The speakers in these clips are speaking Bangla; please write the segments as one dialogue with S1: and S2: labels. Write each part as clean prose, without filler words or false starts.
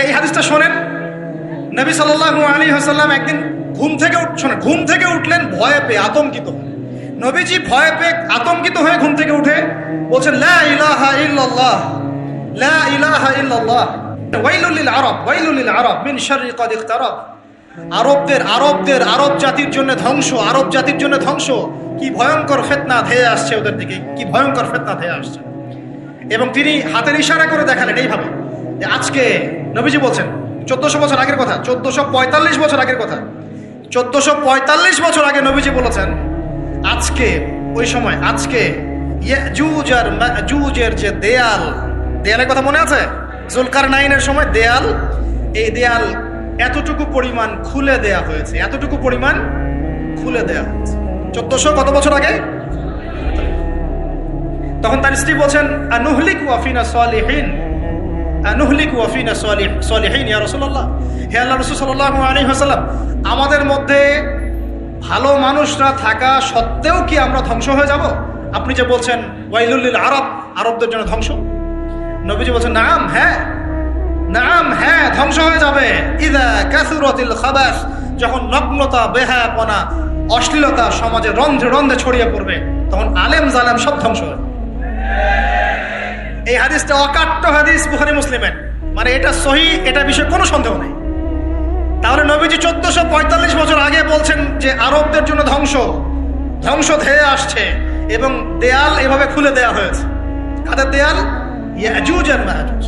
S1: এই হাদিসটা শোনেন। নবী সাল্লাল্লাহু আলাইহি ওয়াসাল্লাম একদিন ঘুম থেকে উঠলেন ভয়ে পেয়ে, আতঙ্কিত। নবীজি ভয়ে পেয়ে আতঙ্কিত হয়ে ঘুম থেকে উঠে বলছেন, লা ইলাহা ইল্লাল্লাহ, লা ইলাহা ইল্লাল্লাহ, ওয়াইলুল লিল আরব, ওয়াইলুল লিল আরব মিন শাররি ক্বাদ ইকতারাব। আরব জাতির জন্য ধ্বংস, আরব জাতির জন্য ধ্বংস। কি ভয়ঙ্কর ফিতনা ধেয়ে আসছে ওদের দিকে, কি ভয়ঙ্কর ফিতনা ধেয়ে আসছে। এবং তিনি হাতের ইশারা করে দেখালেন এইভাবে যে আজকে, নবীজি বলছেন 1400 বছর আগের কথা, 1445 বছর আগের কথা, 1445 বছর আগে নবীজি বলেছেন, আজকে, ওই সময়, আজকে ইয়াজুজ আর মাজুজের যে দেয়ালের কথা মনে আছে? জুলকারনাইনের সময় দেয়াল, এই দেয়াল এতটুকু পরিমাণ খুলে দেয়া হয়েছে, এতটুকু পরিমাণ খুলে দেয়া হয়েছে 1400 কত বছর আগে। তখন তার স্ত্রী বলছেন, আনুহলিকু ওয়াফিনা সালিহিন, আনুহলিকু ওয়াফিনা সালিহিন ইয়া রাসূলুল্লাহ, হে আল্লাহর রাসূল সাল্লাল্লাহু আলাইহি ওয়াসাল্লাম, আমাদের মধ্যে ভালো মানুষরা থাকা সত্ত্বেও কি আমরা ধ্বংস হয়ে যাব? আপনি যে বলছেন ওয়াইলুল লিল আরব, আরবদের জন্য ধ্বংস। নবীজি বলছেন, নাম, হ্যাঁ, নাম, হ্যাঁ, ধ্বংস হয়ে যাবে। ইযা কাসুরাতিল খাবাস, যখন নগ্নতা, বেহায়াপনা, অশ্লীলতা সমাজে রন্ধ্রে রন্ধ্রে ছড়িয়ে পড়বে, তখন আলেম জালেম সব ধ্বংস হবে। এই হাদিসটা অকাট্য হাদিস বুখারী মুসলিমের, মানে এটা সহিহ, এটা বিষয়ে কোনো সন্দেহ নেই। তাহলে নবীজি 1445 বছর আগে বলছেন যে আরবদের জন্য ধ্বংস ধেয়ে আসছে, এবং দেয়াল এভাবে খুলে দেয়া হয়েছে। কাদের দেয়াল? ইয়াজুজ আর মাজুজ।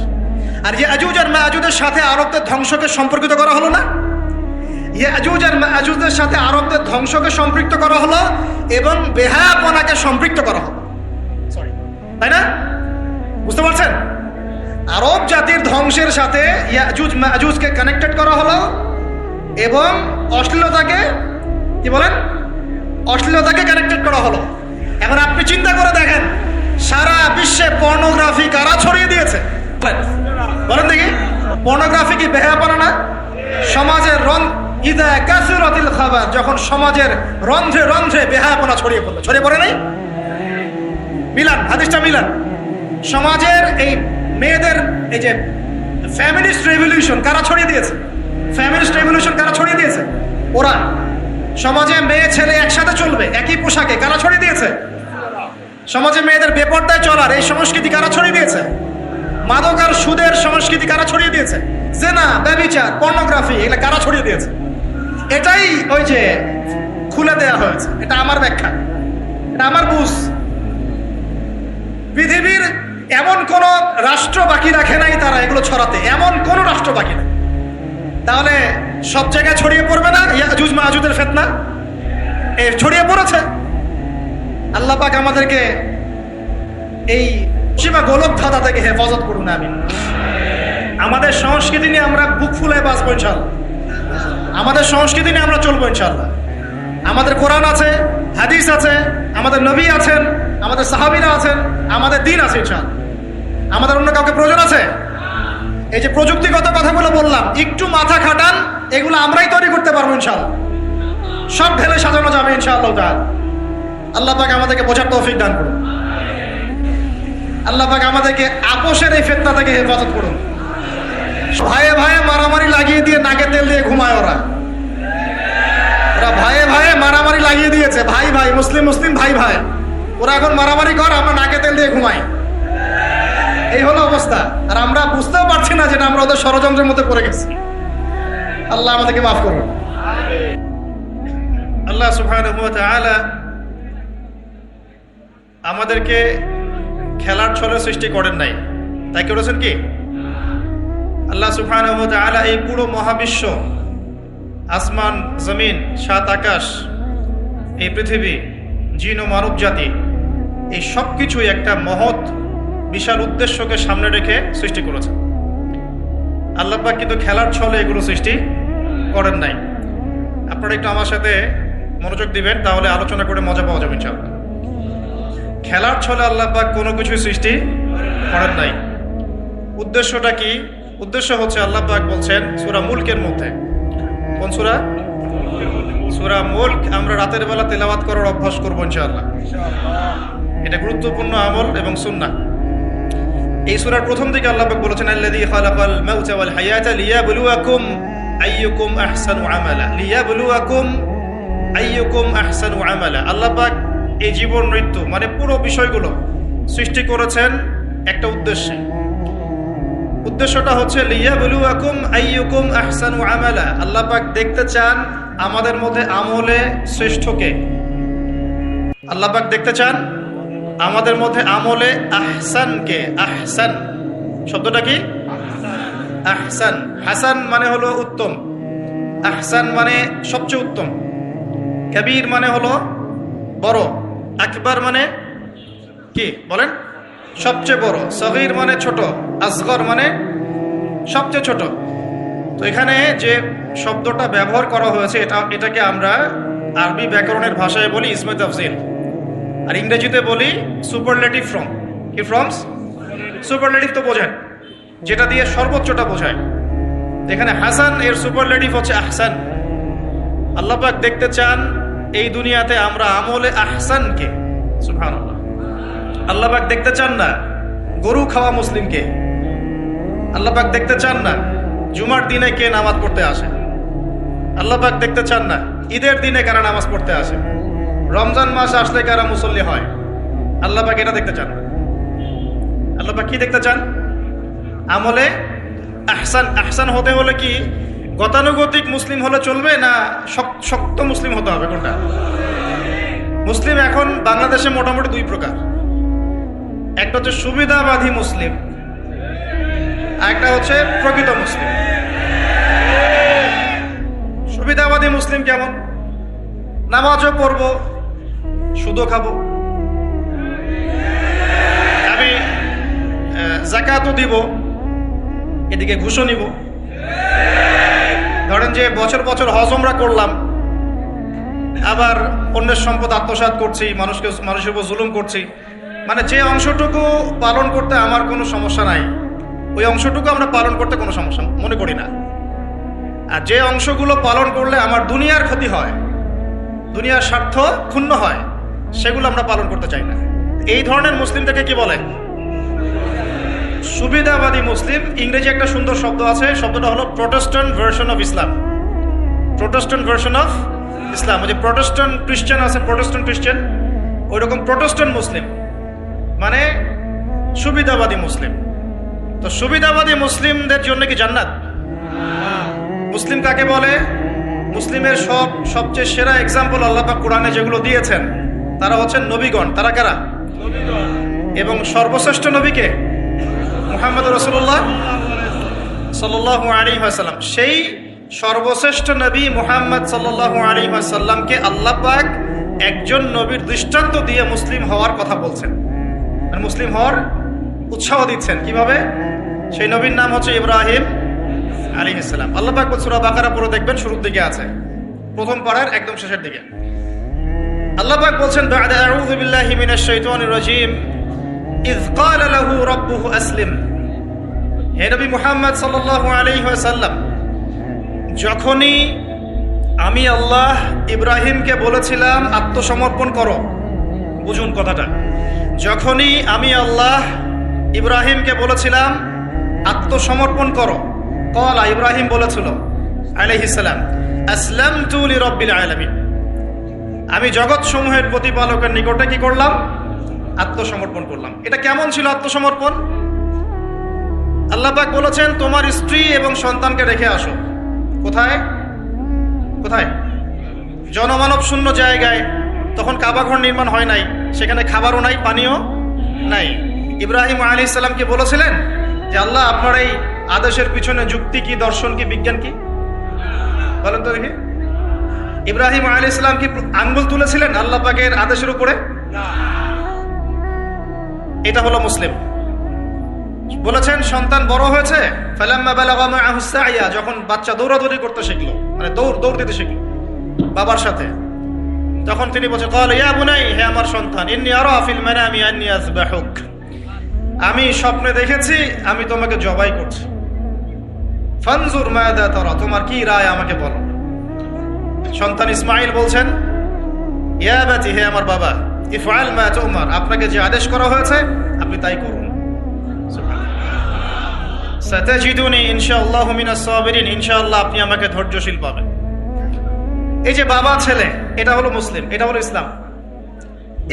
S1: আর ইয়াজুজ আর মাজুজের সাথে আরবদের ধ্বংসকে সম্পর্কিত করা হলো না? ইয়াজুজ আর মাজুজের সাথে আরবদের ধ্বংসকে সম্পৃক্ত করা হলো এবং বেহায়াপনাকে সম্পৃক্ত করা হলো, তাই না? বুঝতে পারছেন? আরব জাতির ধ্বংসের সাথে ইয়াজুজ মাজুজকে কানেক্টেড করা হলো এবং অশ্লীলতাকে, কি বলেন, অশ্লীলতাকে কানেক্টেড করা হলো। এখন আপনি চিন্তা করে দেখেন, সারা বিশ্বে পর্নোগ্রাফি কারা ছড়িয়ে দিয়েছে? বলেন দেখি, পর্নোগ্রাফি কি বেহায়াপনা না? সমাজের ইযা কাসুরাতিল খাবার, যখন সমাজের রন্ধ্রে রন্ধ্রে বেহায়াপনা ছড়িয়ে পড়ে নাই? মিলান, হাদিসটা মিলান। সমাজের এই মেয়েদের, এই যে ফ্যামিলিস্ট রেভলিউশন কারা ছড়িয়ে দিয়েছে? ফ্যামিলিস্ট রেভলিউশন কারা ছড়িয়ে দিয়েছে? ওরা। সমাজে মেয়ে ছেলে একসাথে চলবে একই পোশাকে, কারা ছড়িয়ে দিয়েছে? সমাজে মেয়েদের বেপর্দায় চলার এই সংস্কৃতি কারা ছড়িয়ে দিয়েছে? মাদক আর সুদের সংস্কৃতি কারা ছড়িয়ে দিয়েছে? জেনা, ব্যভিচার, পর্নোগ্রাফি, এগুলো কারা ছড়িয়ে দিয়েছে? এটাই ওই যে খুলে দেয়া হয়েছে। এটা আমার ব্যাখ্যা, এটা আমার বুঝ। পৃথিবীর এমন কোন রাষ্ট্র বাকি রাখে নাই তারা এগুলো ছড়াতে, এমন কোন রাষ্ট্র বাকি নেই। তাহলে সব জায়গায় ছড়িয়ে পড়বে না ইয়াজুজ মাজুজের ফিতনা? ছড়িয়ে পড়েছে। আল্লাহ পাক আমাদেরকে এই সীমা গোলক ধাঁধা থেকে হেফাজত করুন, আমিন। আমাদের সংস্কৃতি নিয়ে আমরা বুক ফুলায় বাঁচবো ইনশাআল্লাহ, আমাদের সংস্কৃতি নিয়ে আমরা চলবো ইনশাআল্লাহ। আমাদের কোরআন আছে, হাদিস আছে, আমাদের নবী আছেন, আমাদের সাহাবীরা আছেন, আমাদের দিন আছে ইনশাআল্লাহ। আমাদের অন্য কাউকে প্রয়োজন আছে? এই যে প্রযুক্তিগত কথাগুলো বললাম, একটু মাথা খাটান, এগুলো আমরাই তৈরি করতে পারবো ইনশাআল্লাহ। সব ঢেলে সাজানো যাবে ইনশাআল্লাহ তাআলা। আল্লাহ পাক আমাদেরকে বোঝার তৌফিক দান করুন। আল্লাহ পাক আমাদেরকে আপোষের এই ফিতনা থেকে হেফাজত করুন। ভাইয়ে ভাইয়ে মারামারি লাগিয়ে দিয়ে নাকে তেল দিয়ে ঘুমায় ওরা ভাইয়ে ভাইয়ে মারামারি লাগিয়ে দিয়েছে, ভাই ভাই, মুসলিম মুসলিম, ভাই ভাই, ওরা এখন মারামারি কর, আমরা নাকে তেল দিয়ে ঘুমাই। এই হলো অবস্থা। আর আমরা বুঝতেও পারছি না যেটা আমরা ওদের ষড়যন্ত্রের মধ্যে পড়ে গেছি। আল্লাহ আমাদেরকে মাফ করুন। আল্লাহ সুবহানাহু ওয়া তাআলা আমাদেরকে খেলার ছলে সৃষ্টি করেন নাই, তাই করেছেন কি? আল্লাহ সুবহানাহু ওয়া তাআলা এই পুরো মহাবিশ্ব, আসমান জমিন, সাত আকাশ, এই পৃথিবী, জিন ও মানব জাতি, এই সব কিছুই একটা মহৎ বিশাল উদ্দেশ্যকে সামনে রেখে সৃষ্টি করেছেন। আল্লাহ পাক কিন্তু খেলার ছলে এগুলো সৃষ্টি করেন নাই। আপনারা একটু আমার সাথে মনোযোগ দিবেন, তাহলে আলোচনা করে মজা পাওয়া যাবে ইনশাআল্লাহ। খেলার ছলে আল্লাহ পাক কোনো কিছুই সৃষ্টি করেন নাই। উদ্দেশ্যটা কি? উদ্দেশ্য হচ্ছে, আল্লাহ পাক বলছেন সূরা মুলকের মধ্যে, কোন সূরা? সূরা মুলক। আমরা রাতের বেলা তেলাওয়াত করার অভ্যাস করবো ইনশাআল্লাহ। এটা গুরুত্বপূর্ণ আমল এবং সুন্নাহ। এই সূরার প্রথম দিকে আল্লাহ পাক বলেছেন আল্লাযী খালাকাল মাউতা ওয়াল হায়াতা লিয়াবলুয়াকুম আইয়ুকুম আহসানু আমালা, লিয়াবলুয়াকুম আইয়ুকুম আহসানু আমালা। আল্লাহ পাক এই জীবন মৃত্যু মানে পুরো বিষয়গুলো সৃষ্টি করেছেন একটা উদ্দেশ্যে। উদ্দেশ্যটা হচ্ছে লিয়াবলুয়াকুম আইয়ুকুম আহসানু আমালা। আল্লাহ পাক দেখতে চান আমাদের মধ্যে আমলে শ্রেষ্ঠ কে। আল্লাহ পাক দেখতে চান আমাদের মধ্যে আমলে আহসান কে। আহসান শব্দটা কি? আহসান। হাসান মানে হলো উত্তম, আহসান মানে সবচেয়ে উত্তম, কবির মানে হলো বড়, আকবার মানে কি বলেন? সবচেয়ে বড়, সগীর মানে ছোট, আসগর মানে সবচেয়ে ছোট। তো এখানে যে শব্দটা ব্যবহার করা হয়েছে এটাকে আমরা আরবি ব্যাকরণের ভাষায় বলি ইসমে তাফজিল, আর ইংরেজিতে বলি সুপারলেটিভ ফর্ম। কি ফর্মস? সুপারলেটিভ তো বোঝেন, যেটা দিয়ে সর্বোচ্চটা বোঝায়। এখানে হাসান এর সুপারলেটিভ হচ্ছে আহসান। আল্লাহ পাক দেখতে চান এই দুনিয়াতে আমরা আমলে আহসানকে। সুবহানাল্লাহ। আল্লাহ পাক দেখতে চান না গরু খাওয়া মুসলিমকে। আল্লাহ পাক দেখতে চান না জুমার দিনে কে নামাজ পড়তে আসে। আল্লাহ পাক দেখতে চান না ঈদের দিনে কারা নামাজ পড়তে আসে, রমজান মাস আসলে কারা মুসল্লি হয়। আল্লাহ পাক এটা দেখতে চান। আল্লাহ পাক কি দেখতে চান? আমলে আহসান। আহসান হতে হলে কি গতানুগতিক মুসলিম হলে চলবে না শক্ত মুসলিম হতে হবে? কোনটা? মুসলিম এখন বাংলাদেশে মোটামুটি দুই প্রকার। একটা হচ্ছে সুবিধাবাদী মুসলিম, আর একটা হচ্ছে প্রকৃত মুসলিম। সুবিধাবাদী মুসলিম কেমন? নামাজও পড়বো, সুদও খাবো, আমি যাকাতও দিব, এদিকে ঘুষও নিব। ধরেন যে বছর বছর হজ উমরা করলাম, আবার অন্যের সম্পদ আত্মসাৎ করছি, মানুষের উপর জুলুম করছি। মানে যে অংশটুকু পালন করতে আমার কোনো সমস্যা নাই, ওই অংশটুকু আমরা পালন করতে কোনো সমস্যা মনে করি না। আর যে অংশগুলো পালন করলে আমার দুনিয়ার ক্ষতি হয়, দুনিয়ার স্বার্থ ক্ষুণ্ণ হয়, সেগুলো আমরা পালন করতে চাই না। এই ধরনের মুসলিমটাকে কি বলে? সুবিধাবাদী মুসলিম। ইংরেজি একটা সুন্দর শব্দ আছে, শব্দটা হলো Protestant version of Islam. Protestant version of Islam, ওই যে প্রোটেস্ট্যান্ট খ্রিস্টান আছে, প্রোটেস্ট্যান্ট খ্রিস্টান, ওই রকম প্রোটেস্ট্যান্ট মুসলিম মানে সুবিধাবাদী মুসলিম। তো সুবিধাবাদী মুসলিমদের জন্য কি জান্নাত? মুসলিম কাকে বলে? মুসলিমের সবচেয়ে সেরা এক্সাম্পল আল্লাহ পাক কোরআনে যেগুলো দিয়েছেন তারা হচ্ছেন নবীগণ। তারা কারা? এবং সর্বশ্রেষ্ঠ নবীকে মুহাম্মদ রাসূলুল্লাহ সাল্লাল্লাহু আলাইহি ওয়াসাল্লাম। সেই সর্বশ্রেষ্ঠ নবী মুহাম্মদ সাল্লাল্লাহু আলাইহি ওয়াসাল্লামকে আল্লাহ পাক একজন নবীর দৃষ্টান্ত দিয়ে মুসলিম হওয়ার কথা বলছেন, আর মুসলিম হওয়ার উৎসাহ দিচ্ছেন। কিভাবে? সেই নবীর নাম হচ্ছে ইব্রাহিম আলাইহিস সালাম। আল্লাহ পাক সূরা বাকারা পড়ে দেখবেন, শুরুর দিকে আছে, প্রথম পারার একদম শেষের দিকে। আল্লাহ পাক বলছেন বা'দা আউযু বিল্লাহি মিনাশ শাইতানির রাজীম ইয ক্বালা লাহু রাব্বুহু আসলিম। হে নবী মুহাম্মদ সাল্লাল্লাহু আলাইহি ওয়াসাল্লাম, যখনই আমি আল্লাহ ইব্রাহিমকে বলেছিলাম আত্মসমর্পণ করো, বুঝুন কথাটা, যখনই আমি আল্লাহ ইব্রাহিমকে বলেছিলাম আত্মসমর্পণ করো, ক্বালা ইব্রাহিম বলেছিল আলাইহিস সালাম আসলামতু লিরাব্বিল আলামিন, আমি জগৎ সমূহের প্রতিপালকের নিকটে কি করলাম? আত্মসমর্পণ করলাম। এটা কেমন ছিল আত্মসমর্পণ? আল্লাহ পাক বলেছেন তোমার স্ত্রী এবং সন্তানকে রেখে আসো। কোথায়? কোথায়? জনমানব শূন্য জায়গায়। তখন কাবাঘর নির্মাণ হয় নাই, সেখানে খাবারও নাই, পানিও নাই। ইব্রাহিম আলাইহিস সালামকে বলেছিলেন যে আল্লাহ আপনার এই আদেশের পিছনে যুক্তি কি, দর্শন কি, বিজ্ঞান কি? বলেন তো দেখি। ইব্রাহিম আলাইহিস সালাম কি আঙ্গুল তুলেছিলেন আল্লাহ পাকের আদেশের উপরে? এটা হলো মুসলিম। বলেছেন সন্তান বড় হয়েছে, ফালাম্মা বালাগা মাআহু সাইয়া, যখন বাচ্চা দৌড়াদৌড়ি করতে শিখলো, মানে দৌড় দিতে শিখলো বাবার সাথে, তখন তিনি বলছেন ক্বালা ইয়া বুনাই, হে আমার সন্তান, ইন্নী আরা ফিল মানামি আন্নী আযবাহুক, আমি স্বপ্নে দেখেছি আমি তোমাকে জবাই করছি। ফানজুর মাযা তারা, তোমার কি রায় আমাকে বলো। সন্তান ইসমাঈল বলছেন ইয়া বাতি, হে আমার বাবা, ইফআল মা তুমার, আপনাকে যে আদেশ করা হয়েছে আপনি তাই করুন। সুবহানাল্লাহ। সাতাজিদুনি ইনশাআল্লাহু মিনাস সাবিরিন, ইনশাআল্লাহ আপনি আমাকে ধৈর্যশীল পাবেন। এই যে বাবা ছেলে, এটা হলো মুসলিম, এটা হলো ইসলাম।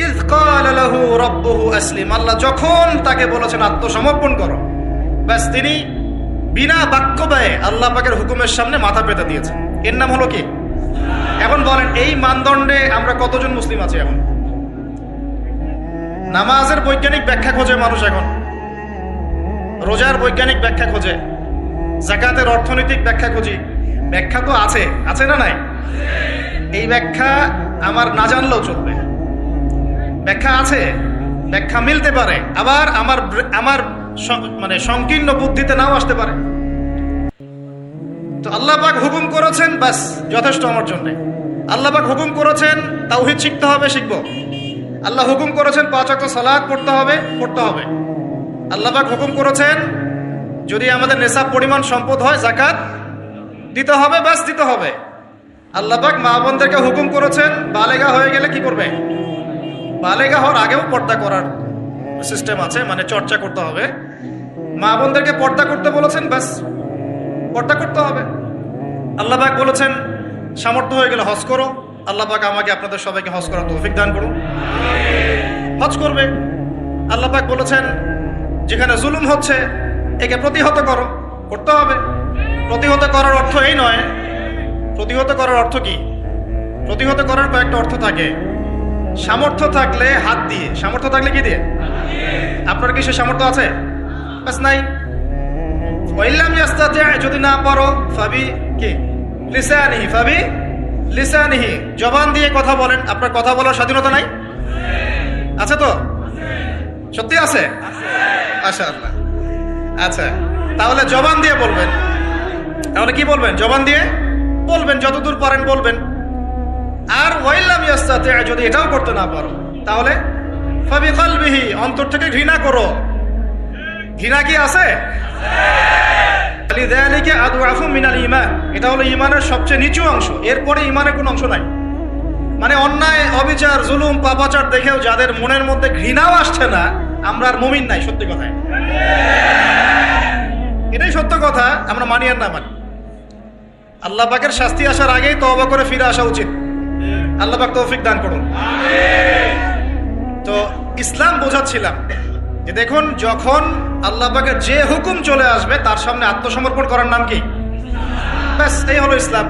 S1: ইয ক্বালা লাহু রাব্বুহু আসলিম, আল্লাহ যখন তাকে বলেছেন আত্মসমর্পণ করো, ব্যাস তিনি বিনা বাক্য ব্যয়ে আল্লাহ পাকের হুকুমের সামনে মাথা পেতে দিয়েছেন। এর নাম হলো কি? এখন বলেন এই মানদণ্ডে আমরা কতজন মুসলিম আছি? এখন নামাজের বৈজ্ঞানিক ব্যাখ্যা খোঁজে মানুষ, এখন রোজার বৈজ্ঞানিক ব্যাখ্যা খোঁজে, যাকাতের অর্থনৈতিক ব্যাখ্যা খুঁজি। ব্যাখ্যা তো আছে, আছে না নাই? এই ব্যাখ্যা আমার না জানলেও চলবে, ব্যাখ্যা আছে, ব্যাখ্যা মিলতে পারে, আবার আমার মানে সংকীর্ণ বুদ্ধিতে নাও আসতে পারে। তো আল্লাহ পাক হুকুম করেছেন, ব্যাস যথেষ্ট আমার জন্য। আল্লাহ পাক হুকুম করেছেন তাওহীদ শিখতে হবে, শিখবো। আল্লাহ হুকুম করেছেন 5 ওয়াক্ত সালাত পড়তে হবে, পড়তে হবে। আল্লাহ পাক হুকুম করেছেন যদি আমাদের নেশাব পরিমাণ সম্পদ হয় যাকাত দিতে হবে, ব্যাস দিতে হবে। আল্লাহ পাক মা বোনদেরকে হুকুম করেছেন বালেগা হয়ে গেলে কি করবে? বালেগা হওয়ার আগেও পর্দা করার সিস্টেম আছে, মানে চর্চা করতে হবে। মা বোনদেরকে পর্দা করতে বলেছেন, ব্যাস পর্দা করতে হবে। আল্লাহ পাক বলেছেন সামর্থ্য হয়ে গেলে হজ করো। আল্লাহ পাক আমাকে আপনাদের সবাইকে হজ করার তৌফিক দান করুন, হজ করবে। আল্লাহ পাক বলেছেন যেখানে জুলুম হচ্ছে একে প্রতিহত করো, করতে হবে। প্রতিহত করার অর্থ এই নয়। প্রতিহত করার অর্থ কি? প্রতিহত করার কয়েকটা অর্থ থাকে। সামর্থ্য থাকলে হাত দিয়ে, সামর্থ্য থাকলে কি দিয়ে? আপনার কি সে সামর্থ্য আছে? বাস নাই। ওয়াইল্লাম ইয়াস্তাতি, যদি না পারো ফাবি কি লিসানিহি, ফাবি লিসানিহি, জবান দিয়ে কথা বলেন। আপনার কথা বলার স্বাধীনতা নাই? আছে তো? সত্যি আছে? মাশাআল্লাহ। আচ্ছা, তাহলে জবান দিয়ে বলবেন। তাহলে কি বলবেন? জবান দিয়ে বলবেন, যতদূর পারেন বলবেন। আর ওয়াইল্লাম ইয়াস্তাতি, যদি এটাও করতে না পারো তাহলে ফাবি কলবিহি, অন্তর থেকে ঘৃণা করো। ঘৃণা কি আছে? লিযালিকা আদওয়াফু মিনাল ঈমান, এটা হলো ঈমানের সবচেয়ে নিচু অংশ। এরপরে ঈমানের কোনো অংশ নাই। মানে অন্যায়, অবিচার, জুলুম, পাপাচার দেখেও যাদের মনের মধ্যে ঘৃণাও আসছে না, আমরা আর মুমিন নাই। সত্যি কথা, এটাই সত্য কথা। আমরা মানি আর না মানি, আল্লাহ পাকের শাস্তি আসার আগেই তওবা করে ফিরে আসা উচিত। আল্লাহ পাক তৌফিক দান করুন। তো ইসলাম বোঝাচ্ছিলাম যে দেখুন, যখন আল্লাহ পাকের যে হুকুম চলে আসবে তার সামনে আত্মসমর্পণ করার নাম কি? ব্যাস এই হলো ইসলাম।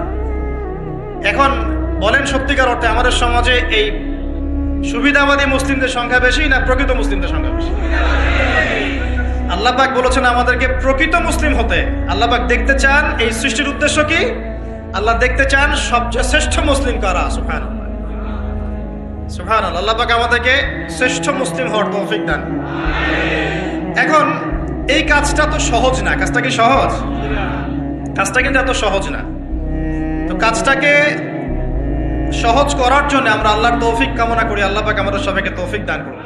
S1: এখন বলেন সত্যিকার অর্থে আমাদের সমাজে এই সুবিধাবাদী মুসলিমদের সংখ্যা বেশি না প্রকৃত মুসলিমদের সংখ্যা বেশি? আল্লাহ পাক বলেছেন আমাদেরকে প্রকৃত মুসলিম হতে। আল্লাহ পাক দেখতে চান, এই সৃষ্টির উদ্দেশ্য কি? আল্লাহ দেখতে চান সবচেয়ে শ্রেষ্ঠ মুসলিম কারা। সুবহানাল্লাহ, সুবহানাল্লাহ। আল্লাহ পাক আমাদেরকে শ্রেষ্ঠ মুসলিম হওয়ার তৌফিক দান। এখন এই কাজটা তো সহজ না। কাজটা কি সহজ? কাজটা কিন্তু এত সহজ না। তো কাজটাকে সহজ করার জন্য আমরা আল্লাহর তৌফিক কামনা করি। আল্লাহ পাক আমাদের সবাইকে তৌফিক দান করুন।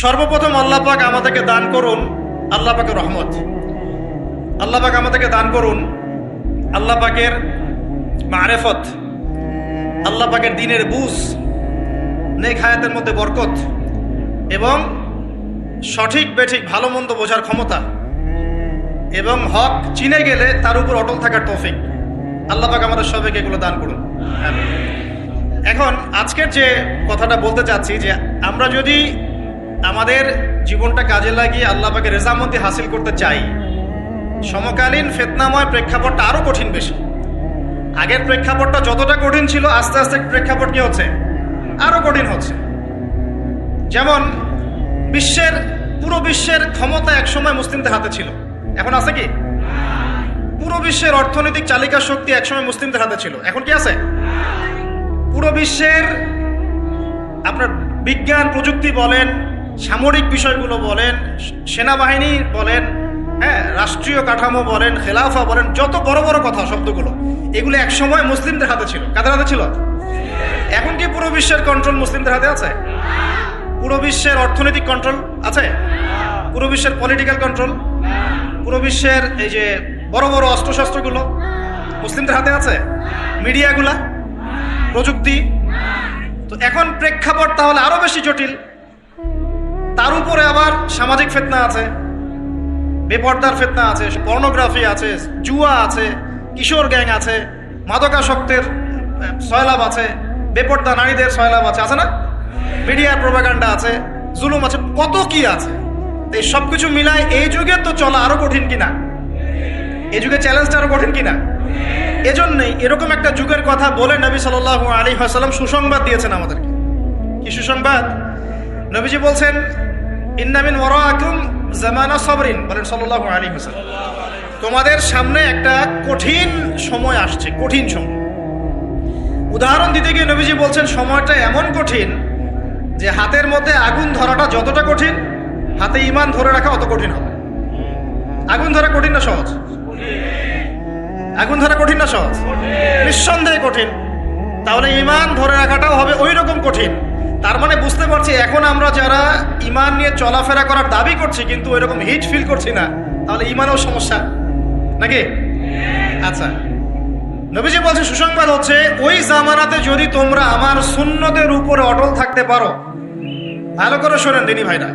S1: সর্বপ্রথম আল্লাহ পাক আমাদেরকে দান করুন আল্লাহ পাকের রহমত। আল্লাহ পাক আমাদেরকে দান করুন আল্লাহ পাকের মারেফত, আল্লাহ পাকের দ্বীনের বুঝ, নেক হায়াতের মধ্যে বরকত এবং সঠিক বেঠিক ভালো মন্দ বোঝার ক্ষমতা এবং হক চিনে গেলে তার উপর অটল থাকার তৌফিক। আল্লাহ পাক আমাদের সবাইকে এগুলো দান করুন। এখন আজকের যে কথাটা বলতে চাচ্ছি যে আমরা যদি আমাদের জীবনটা কাজে লাগিয়ে আল্লাহ পাকের রেজামন্দি হাসিল করতে চাই, সমকালীন ফিতনাময় প্রেক্ষাপটটা আরো কঠিন বেশি। আগের প্রেক্ষাপটটা যতটা কঠিন ছিল, আস্তে আস্তে প্রেক্ষাপট কি হচ্ছে? আরো কঠিন হচ্ছে। যেমন পুরো বিশ্বের ক্ষমতা একসময় মুসলিমদের হাতে ছিল, এখন আছে কি? পুরো বিশ্বের অর্থনৈতিক চালিকা শক্তি একসময় মুসলিমদের হাতে ছিল, এখন কি আছে? পুরো বিশ্বের আপনার বিজ্ঞান প্রযুক্তি বলেন, সামরিক বিষয়গুলো বলেন, সেনাবাহিনী বলেন, হ্যাঁ, রাষ্ট্রীয় কাঠামো বলেন, খেলাফা বলেন, যত বড় বড় কথা শব্দগুলো, এগুলো একসময় মুসলিমদের হাতে ছিল। কাদের হাতে ছিল? এখন কি পুরো বিশ্বের কন্ট্রোল মুসলিমদের হাতে আছে? পুরো বিশ্বের অর্থনৈতিক কন্ট্রোল আছে? পুরো বিশ্বের পলিটিক্যাল কন্ট্রোল, পুরো বিশ্বের এই যে বড় বড় অস্ত্রশস্ত্রগুলো মুসলিমদের হাতে আছে? মিডিয়াগুলা, প্রযুক্তি। তো এখন প্রেক্ষাপট তাহলে আরো বেশি জটিল। তার উপরে আবার সামাজিক ফিতনা আছে, বেপর্দার ফিতনা আছে, পর্নোগ্রাফি আছে, জুয়া আছে, কিশোর গ্যাং আছে, মাদকাসক্তের সয়লাভ আছে, বেপর্দা নারীদের সয়লাভ আছে না, মিডিয়ার প্রোপাগান্ডা আছে, জুলুম আছে, কত কি আছে। এই সব কিছু মিলায় এই যুগে তো চলা আরো কঠিন কিনা, এই যুগে চ্যালেঞ্জটা আরো কঠিন কিনা। এজন্যই এরকম একটা যুগের কথা বলে নবী সাল্লাল্লাহু আলাইহি ওয়াসাল্লাম সুসংবাদ দিয়েছেন আমাদেরকে। কি সুসংবাদ? নবীজি বলছেন, ইন্না মিন ওয়ারাকুম জামানা সাবরিন, বলেন সাল্লাল্লাহু আলাইহি ওয়াসাল্লাম, তোমাদের সামনে একটা কঠিন সময় আসছে, কঠিন সময়। উদাহরণ দিতে গিয়ে নবীজি বলছেন সময়টা এমন কঠিন যে হাতের মধ্যে আগুন ধরাটা যতটা কঠিন, হাতে ঈমান ধরে রাখা অত কঠিন হবে। আগুন ধরা কঠিন না সহজ? আগুন ধরা কঠিন না সহজ? নিঃসন্দেহে কঠিন। তাহলে ঈমান ধরে রাখাটাও হবে ওই রকম কঠিন। তার মানে বুঝতে পারছি এখন আমরা যারা ঈমান নিয়ে চলাফেরা করার দাবি করছি কিন্তু ওই রকম হিট ফিল করছি না, তাহলে ঈমানেও সমস্যা নাকি? আচ্ছা, নবীজি বলছে সুসংবাদ হচ্ছে ওই জামানাতে যদি তোমরা আমার সুন্নতের উপরে অটল থাকতে পারো, ভালো করে শোনেন দিনী ভাইরা,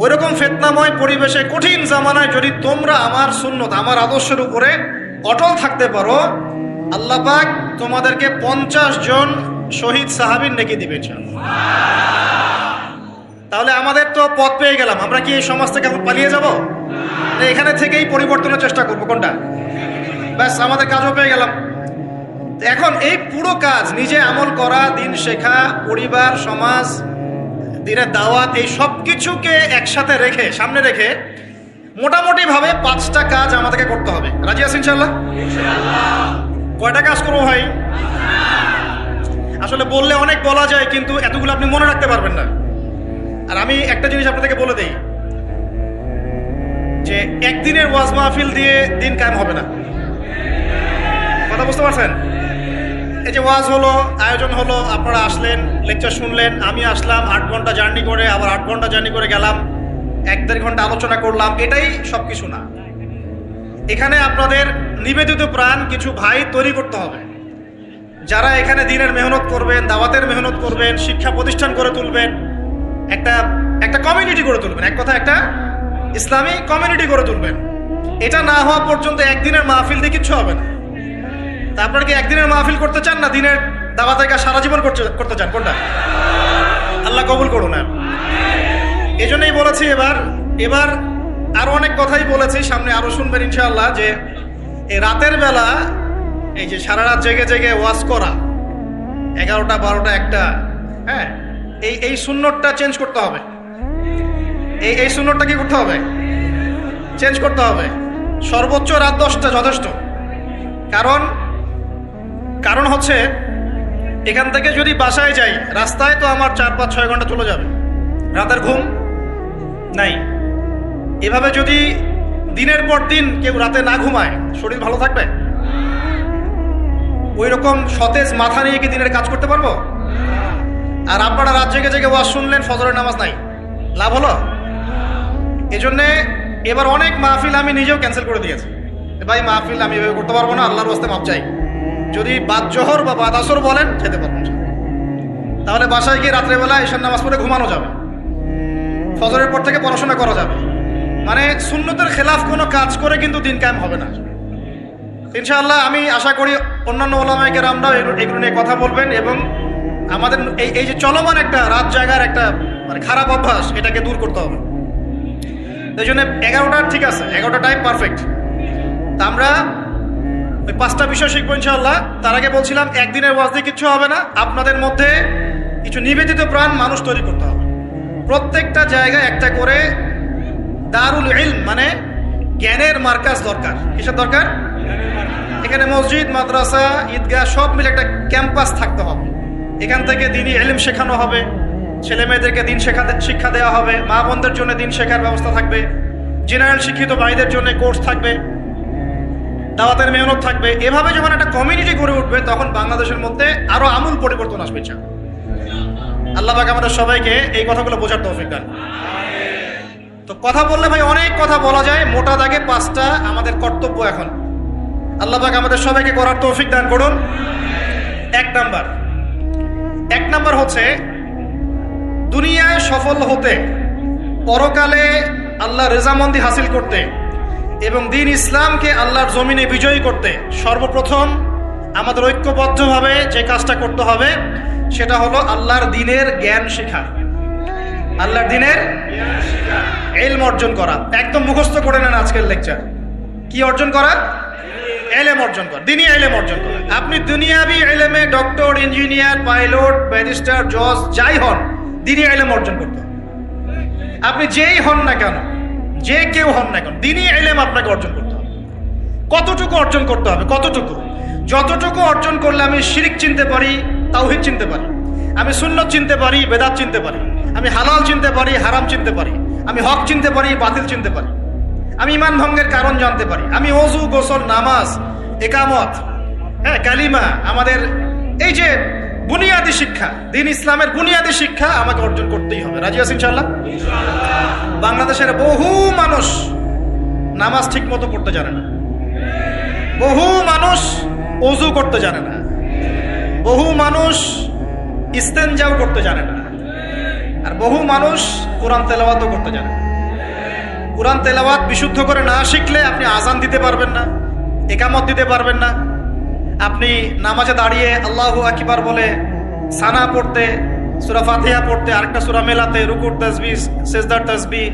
S1: ওই রকম ফিতনাময় পরিবেশে কঠিন জামানায় যদি তোমরা আমার সুন্নত, আমার আদর্শের উপরে অটল থাকতে পারো, আল্লাহ পাক তোমাদেরকে 50 জন শহীদ সাহাবীর নেকি দিবেন। তাহলে আমাদের তো পথ পেয়ে গেলাম। আমরা কি এই সমাজ থেকে এখন পালিয়ে যাব? এখানে থেকেই পরিবর্তনের চেষ্টা করবো। কোনটা? ব্যাস, আমাদের কাজও পেয়ে গেলাম। এখন এই পুরো কাজ নিজে আমল করা, দিন শেখা, পরিবার, সমাজ, দিনের দাওয়াত, এই সব কিছুকে একসাথে রেখে, সামনে রেখে মোটামুটি ভাবে 5টা কাজ আমাদেরকে করতে হবে। রাজি আছেন ইনশাআল্লাহ? কয়টা কাজ করবো ভাই? আসলে বললে অনেক বলা যায়, কিন্তু এতগুলো আপনি মনে রাখতে পারবেন না। আর আমি একটা জিনিস আপনাদেরকে বলে দেই যে একদিনের ওয়াজ মাহফিল দিয়ে দিন কায়েম হবে না। কথা বুঝতে পারছেন? এই যে ওয়াজ হলো, আয়োজন হলো, আপনারা আসলেন, লেকচার শুনলেন, আমি আসলাম 8 ঘন্টা জার্নি করে, আবার 8 ঘন্টা জার্নি করে গেলাম, 1-1.5 ঘন্টা আলোচনা করলাম, এটাই সব কিছু না। এখানে আপনাদের নিবেদিত প্রাণ কিছু ভাই তৈরি করতে হবে, যারা এখানে দিনের মেহনত করবেন, দাওয়াতের মেহনত করবেন, শিক্ষা প্রতিষ্ঠান করে তুলবেন, একটা কমিউনিটি গড়ে তুলবেন। এক কথা, একটা ইসলামী কমিউনিটি গড়ে তুলবেন। এটা না হওয়া পর্যন্ত একদিনের মাহফিল দিয়ে কিচ্ছু হবে না। তা আপনারা কি একদিনের মাহফিল করতে চান, না দিনের দাওয়াতের কাজ সারা জীবন করতে চান? কোনটা? আল্লাহ কবুল করুন। এই জন্যই বলেছি এবার আরো অনেক কথাই বলেছি, সামনে আরো শুনবেন ইনশাআল্লাহ, যে এই রাতের বেলা এই যে সারা রাত জেগে জেগে ওয়াজ করা, 11টা 12টা 1টা, হ্যাঁ, এই সুন্নতটা চেঞ্জ করতে হবে। এই সুন্নতটা কি করতে হবে? চেঞ্জ করতে হবে। সর্বোচ্চ রাত 10টা যথেষ্ট। কারণ হচ্ছে এখান থেকে যদি বাসায় যাই, রাস্তায় তো আমার 4-5-6 ঘন্টা চলে যাবে, রাতের ঘুম নাই। এভাবে যদি দিনের পর দিন কেউ রাতে না ঘুমায়, শরীর ভালো থাকবে? ওই রকম সতেজ মাথা নিয়ে কি দিনের কাজ করতে পারবো? আর আপনারা রাত জেগে জেগে ওয়াজ শুনলেন, ফজরের নামাজ নাই, লাভ হলো? এজন্যে এবার অনেক মাহফিল আমি নিজেও ক্যান্সেল করে দিয়েছি। ভাই মাহফিল আমি এভাবে করতে পারবো না, আল্লাহর রাস্তায় মাপ চাই। যদি বাদ জোহর বা বাদ আসর বলেন, খেতে পারবেন, তাহলে বাসায় গিয়ে রাত্রেবেলা ঈশার নামাজ পড়ে ঘুমানো যাবে, ফজরের পর থেকে পড়াশোনা করা যাবে। মানে সুন্নতের খেলাফ কোনো কাজ করে কিন্তু দিন কায়েম হবে না ইনশাআল্লাহ। আমি আশা করি অন্যান্য ওলামায়ে কেরামরাও এগুলো নিয়ে কথা বলবেন, এবং আমাদের এই যে চলমান একটা রাত জাগার একটা মানে খারাপ অভ্যাস, এটাকে দূর করতে হবে। এই জন্য 11টা ঠিক আছে, 11টা টাইম পারফেক্ট। তা আমরা ওই 5টা বিষয় শিখবো ইনশাআল্লাহ। তার আগে বলছিলাম একদিনের ওয়াজ দিয়ে কিচ্ছু হবে না, আপনাদের মধ্যে কিছু নিবেদিত প্রাণ মানুষ তৈরি করতে হবে। প্রত্যেকটা জায়গায় একটা করে দারুল ইলম মানে জ্ঞানের মার্কাজ দরকার। কিসের দরকার? এখানে মসজিদ, মাদ্রাসা, ঈদগাহ সব মিলে একটা ক্যাম্পাস থাকতে হবে। এখান থেকে দিনই ইলম শেখানো হবে, ছেলে মেয়েদেরকে দিন শিক্ষা দেওয়া হবে, মা বোনদের জন্য দিন শেখার ব্যবস্থা থাকবে, জেনারেল শিক্ষিত ভাইদের জন্য কোর্স থাকবে, দাওয়াতের মেহনত থাকবে। এভাবে যখন একটা কমিউনিটি গড়ে উঠবে, তখন বাংলাদেশের মধ্যে আরো আমূল পরিবর্তন আসবে। আল্লাহ পাক আমাদের সবাইকে এই কথাগুলো বোঝার তৌফিক দান। তো কথা বললে ভাই অনেক কথা বলা যায়, মোটা দাগে 5টা আমাদের কর্তব্য এখন আল্লাহ পাক আমাদের সবাইকে করার তৌফিক দান করুন। এক নাম্বার হচ্ছে দুনিয়ায় সফল হতে, পরকালে আল্লাহ রেজামন্দি হাসিল করতে এবং দ্বীন ইসলামকে আল্লাহর জমিনে বিজয়ী করতে সর্বপ্রথম আমাদের ঐক্যবদ্ধভাবে যে কাজটা করতে হবে সেটা হলো আল্লাহর দ্বীনের জ্ঞান শেখা, আল্লাহর দ্বীনের ইলম অর্জন করা। একদম মুখস্থ করে নেন আজকের লেকচার। কি অর্জন করা? ইলম অর্জন করা, দ্বীনি ইলম অর্জন করা। আপনি দুনিয়াবি ইলমে ডক্টর, ইঞ্জিনিয়ার, পাইলট, ব্যারিস্টার, জজ যাই হন, দ্বীনি ইলম অর্জন করতে হবে। আপনি যেই হন না কেন, যে কেউ হন না কেন, দ্বীনি ইলম আপনাকে অর্জন করতে হবে। কতটুকু অর্জন করতে হবে? কতটুকু? যতটুকু অর্জন করলে আমি শিরিক চিনতে পারি, তাওহীদ চিনতে পারি, আমি সুন্নত চিনতে পারি, বেদাত চিনতে পারি, আমি হালাল চিনতে পারি, হারাম চিনতে পারি, আমি হক চিনতে পারি, বাতিল চিনতে পারি, আমি ঈমান ভঙ্গের কারণ জানতে পারি, আমি ওযু, গোসল, নামাজ, ইকামত, কালিমা, আমাদের এই যে বুনিয়াদী শিক্ষা, দ্বীন ইসলামের বুনিয়াদী শিক্ষা আমাকে অর্জন করতেই হবে। রাজি আছেন ইনশাআল্লাহ? বাংলাদেশের বহু মানুষ নামাজ ঠিক মতো পড়তে জানে না, বহু মানুষ ওযু করতে জানে না, বহু মানুষ ইস্তেনজাও করতে জানে না, আর বহু মানুষ কোরআন তেলাওয়াতও করতে জানে না। কোরআন তেলাওয়াত বিশুদ্ধ করে না শিখলে আপনি আজান দিতে পারবেন না, ইকামত দিতে পারবেন না। আপনি নামাজে দাঁড়িয়ে আল্লাহু আকবার বলে সানা পড়তে, সূরা ফাতিহা পড়তে, আরেকটা সূরা মেলাতে, রুকুর তাসবিহ, সিজদার তাসবিহ,